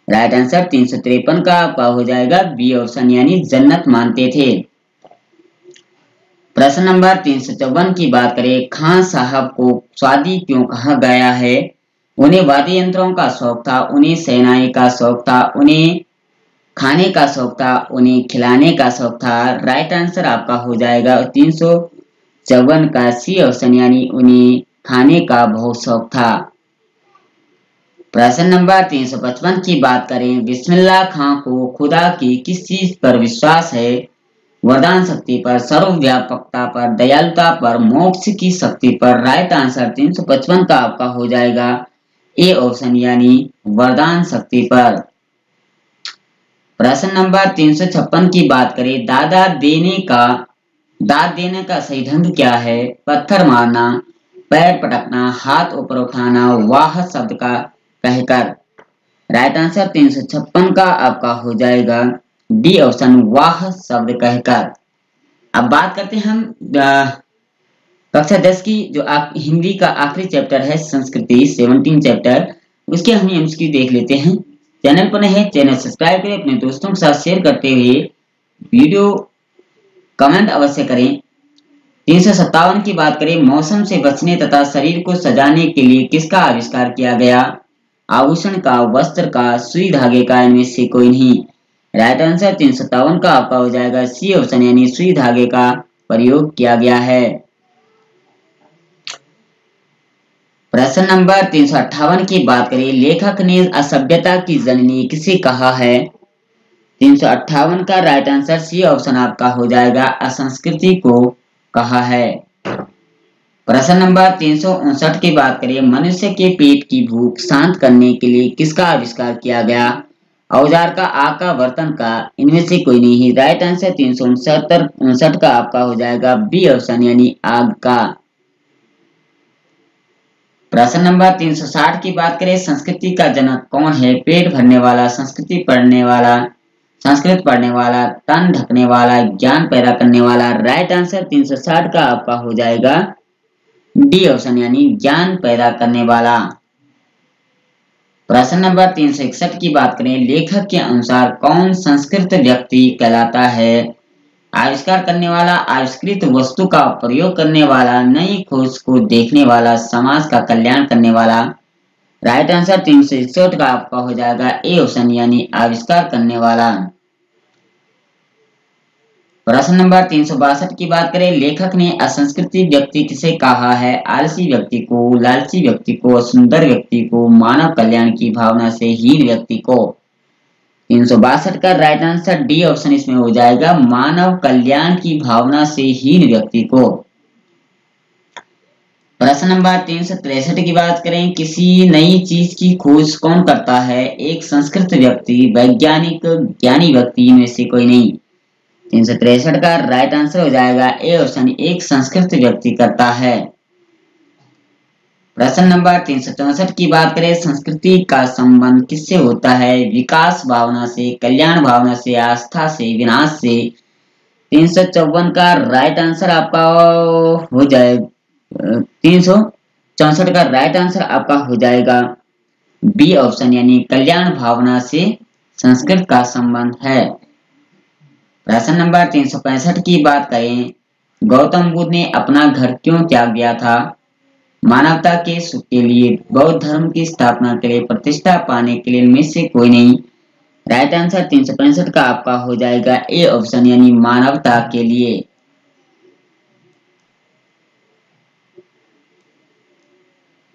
राइट आंसर 353 का आपका हो जाएगा बी ऑप्शन यानी जन्नत मानते थे। प्रश्न नंबर 354 की बात करें। खान साहब को स्वादी क्यों कहा गया है? उन्हें वाद्य यंत्रों का शौक था, उन्हें शहनाई का शौक था, उन्हें खाने का शौक था, उन्हें खिलाने का शौक था। राइट आंसर आपका हो जाएगा 354 का सी ऑप्शन यानी उन्हें खाने का बहुत शौक था। प्रश्न नंबर 355 की बात करें। बिस्मिल्लाह खां को खुदा की किस चीज पर विश्वास है? वरदान शक्ति पर, सर्वव्यापकता पर, दयालुता पर, मोक्ष की शक्ति पर। राइट आंसर 355 का आपका हो जाएगा ए ऑप्शन यानी वरदान शक्ति पर। प्रश्न नंबर 356 की बात करें। दाद देने का सही ढंग क्या है? पत्थर मारना, पैर पटकना, हाथ ऊपर उठाना, वाह शब्द का कहकर। राइट आंसर 356 का आपका हो जाएगा डी ऑप्शन वाह शब्द कहकर। अब बात करते हैं हम कक्षा 10 की जो हिंदी का आखिरी चैप्टर है संस्कृति 17 चैप्टर, उसके हम एमसीक्यू देख लेते हैं। चैनल पर नए हैं चैनल सब्सक्राइब करें, अपने दोस्तों के साथ शेयर करते हुए वीडियो कमेंट अवश्य करें। 357 की बात करें। मौसम से बचने तथा शरीर को सजाने के लिए किसका आविष्कार किया गया? आभूषण का, वस्त्र का, सुई धागे का, इनमें से कोई नहीं। राइट आंसर 357 का आपका हो जाएगा सी ऑप्शन यानी सुई धागे का प्रयोग किया गया है। प्रश्न नंबर 358 की बात करें। लेखक ने असभ्यता की जननी किसे कहा है? 358 का राइट आंसर सी ऑप्शन आपका हो जाएगा, असंस्कृति को कहा है। प्रश्न नंबर 359 की बात करें, मनुष्य के पेट की भूख शांत करने के लिए किसका आविष्कार किया गया? औजार का, आग का, बर्तन का, इनमें से कोई नहीं। राइट आंसर 359 का आपका हो जाएगा बी ऑप्शन यानी आग का। प्रश्न नंबर 360 की बात करें, संस्कृति का जनक कौन है? पेट भरने वाला, संस्कृति पढ़ने वाला, संस्कृत पढ़ने वाला, तन ढकने वाला, ज्ञान पैदा करने वाला। राइट आंसर 360 का आपका हो जाएगा डी ऑप्शन यानी ज्ञान पैदा करने वाला। प्रश्न नंबर 361 की बात करें, लेखक के अनुसार कौन संस्कृत व्यक्ति कहलाता है? आविष्कार करने वाला, आविष्कृत वस्तु का प्रयोग करने वाला, नई खोज को देखने वाला, समाज का कल्याण करने वाला। राइट आंसर 361 का आपका हो जाएगा ए ऑप्शन यानी आविष्कार करने वाला। प्रश्न नंबर 362 की बात करें, लेखक ने असंस्कृति व्यक्ति किसे कहा है? आलसी व्यक्ति को, लालची व्यक्ति को, सुंदर व्यक्ति को, मानव कल्याण की भावना से हीन व्यक्ति को। 362 का राइट आंसर डी ऑप्शन इसमें हो जाएगा, मानव कल्याण की भावना से हीन व्यक्ति को। प्रश्न नंबर 363 की बात करें, किसी नई चीज की खोज कौन करता है? एक संस्कृत व्यक्ति, वैज्ञानिक, ज्ञानी व्यक्ति में से कोई नहीं। 363 का राइट आंसर हो जाएगा ए ऑप्शन, एक संस्कृत व्यक्ति करता है। प्रश्न नंबर 364 की बात करें, संस्कृति का संबंध किससे होता है? विकास भावना से, कल्याण भावना से, आस्था से, विनाश से। 354 का राइट आंसर आपका हो जाए 364 का राइट आंसर आपका हो जाएगा बी ऑप्शन यानी कल्याण भावना से संस्कृत का संबंध है। प्रश्न नंबर 365 की बात करें, गौतम बुद्ध ने अपना घर क्यों त्याग दिया था? मानवता के सुख के लिए, बौद्ध धर्म की स्थापना के लिए, प्रतिष्ठा पाने के लिए, में से कोई नहीं। राइट आंसर 365 का आपका हो जाएगा ए ऑप्शन यानी मानवता के लिए।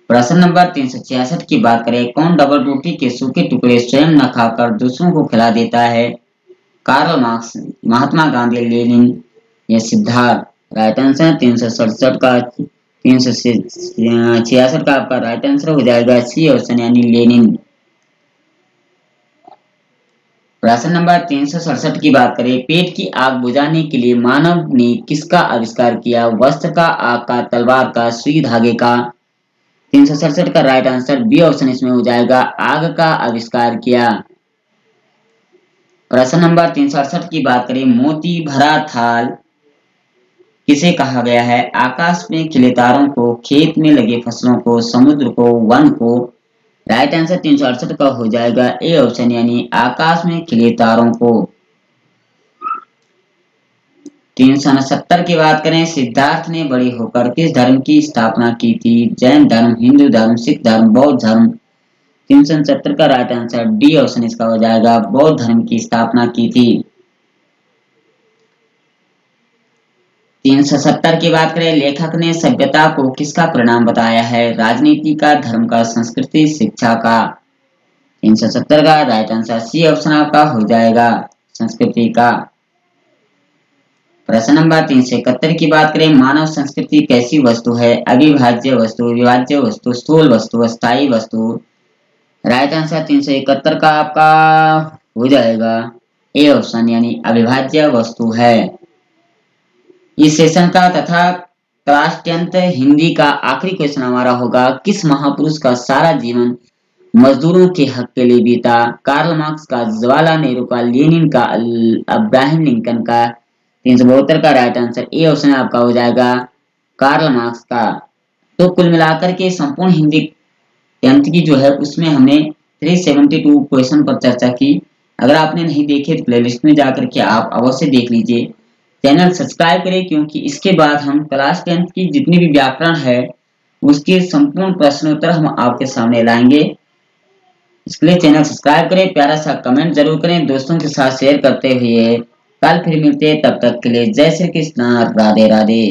प्रश्न नंबर 366 की बात करें, कौन डबल रोटी के सूखे टुकड़े स्वयं न खाकर दूसरों को खिला देता है? Karl Marx, Mahatma Gandhi, Lenin या सिद्धार्थ। राइट आंसर 367 का 366 का आपका राइट आंसर हो जाएगा सी ऑप्शन यानी लेनिन। प्रश्न नंबर 367 की बात करें, पेट की आग बुझाने के लिए मानव ने किसका आविष्कार किया? वस्त्र का, आग का, तलवार का, सुई धागे का। 367 का राइट आंसर बी ऑप्शन इसमें हो जाएगा, आग का आविष्कार किया। प्रश्न नंबर 368 की बात करें, मोती भरा थाल किसे कहा गया है? आकाश में खिले तारों को, खेत में लगे फसलों को, समुद्र को, वन को। राइट आंसर 368 का हो जाएगा ए ऑप्शन यानी आकाश में खिले तारों को। 369 की बात करें, सिद्धार्थ ने बड़े होकर किस धर्म की स्थापना की थी? जैन धर्म, हिंदू धर्म, सिख धर्म, बौद्ध धर्म। 369 का राइट आंसर डी ऑप्शन इसका हो जाएगा, बौद्ध धर्म की स्थापना की थी। 370 की बात करें, लेखक ने सभ्यता को किसका परिणाम बताया है? राजनीति का, धर्म का, संस्कृति, शिक्षा का। 370 का राइट आंसर सी ऑप्शन आपका हो जाएगा, संस्कृति का। प्रश्न नंबर 371 की बात करें, मानव संस्कृति कैसी वस्तु है? अविभाज्य वस्तु, विभाज्य वस्तु, स्थूल वस्तु, अस्थायी वस्तु। राइट आंसर 371 का आपका हो जाएगा ए ऑप्शन यानी अविभाज्य वस्तु है। इस सेशन का तथा क्लास 10th हिंदी का आखिरी क्वेश्चन हमारा होगा, किस महापुरुष का सारा जीवन मजदूरों के हक के लिए बीता? कार्ल मार्क्स का, जवाहरलाल नेहरू का, लेनिन का, अब्राहम लिंकन का। 372 का राइट आंसर ए ऑप्शन आपका हो जाएगा, कार्ल मार्क्स का। तो कुल मिलाकर के संपूर्ण हिंदी 10th की जो है उसमें हमने 372 क्वेश्चन पर चर्चा की। अगर आपने नहीं देखे तो प्लेलिस्ट में जाकर के आप अवश्य देख लीजिए। चैनल सब्सक्राइब करें क्योंकि इसके बाद हम क्लास 10th की जितनी भी व्याकरण है उसके संपूर्ण प्रश्नोत्तर हम आपके सामने लाएंगे। इसके लिए चैनल सब्सक्राइब करें, प्यारा सा कमेंट जरूर करें, दोस्तों के साथ शेयर करते हुए कल फिर मिलते हैं। तब तक के लिए जय श्री कृष्ण, राधे राधे।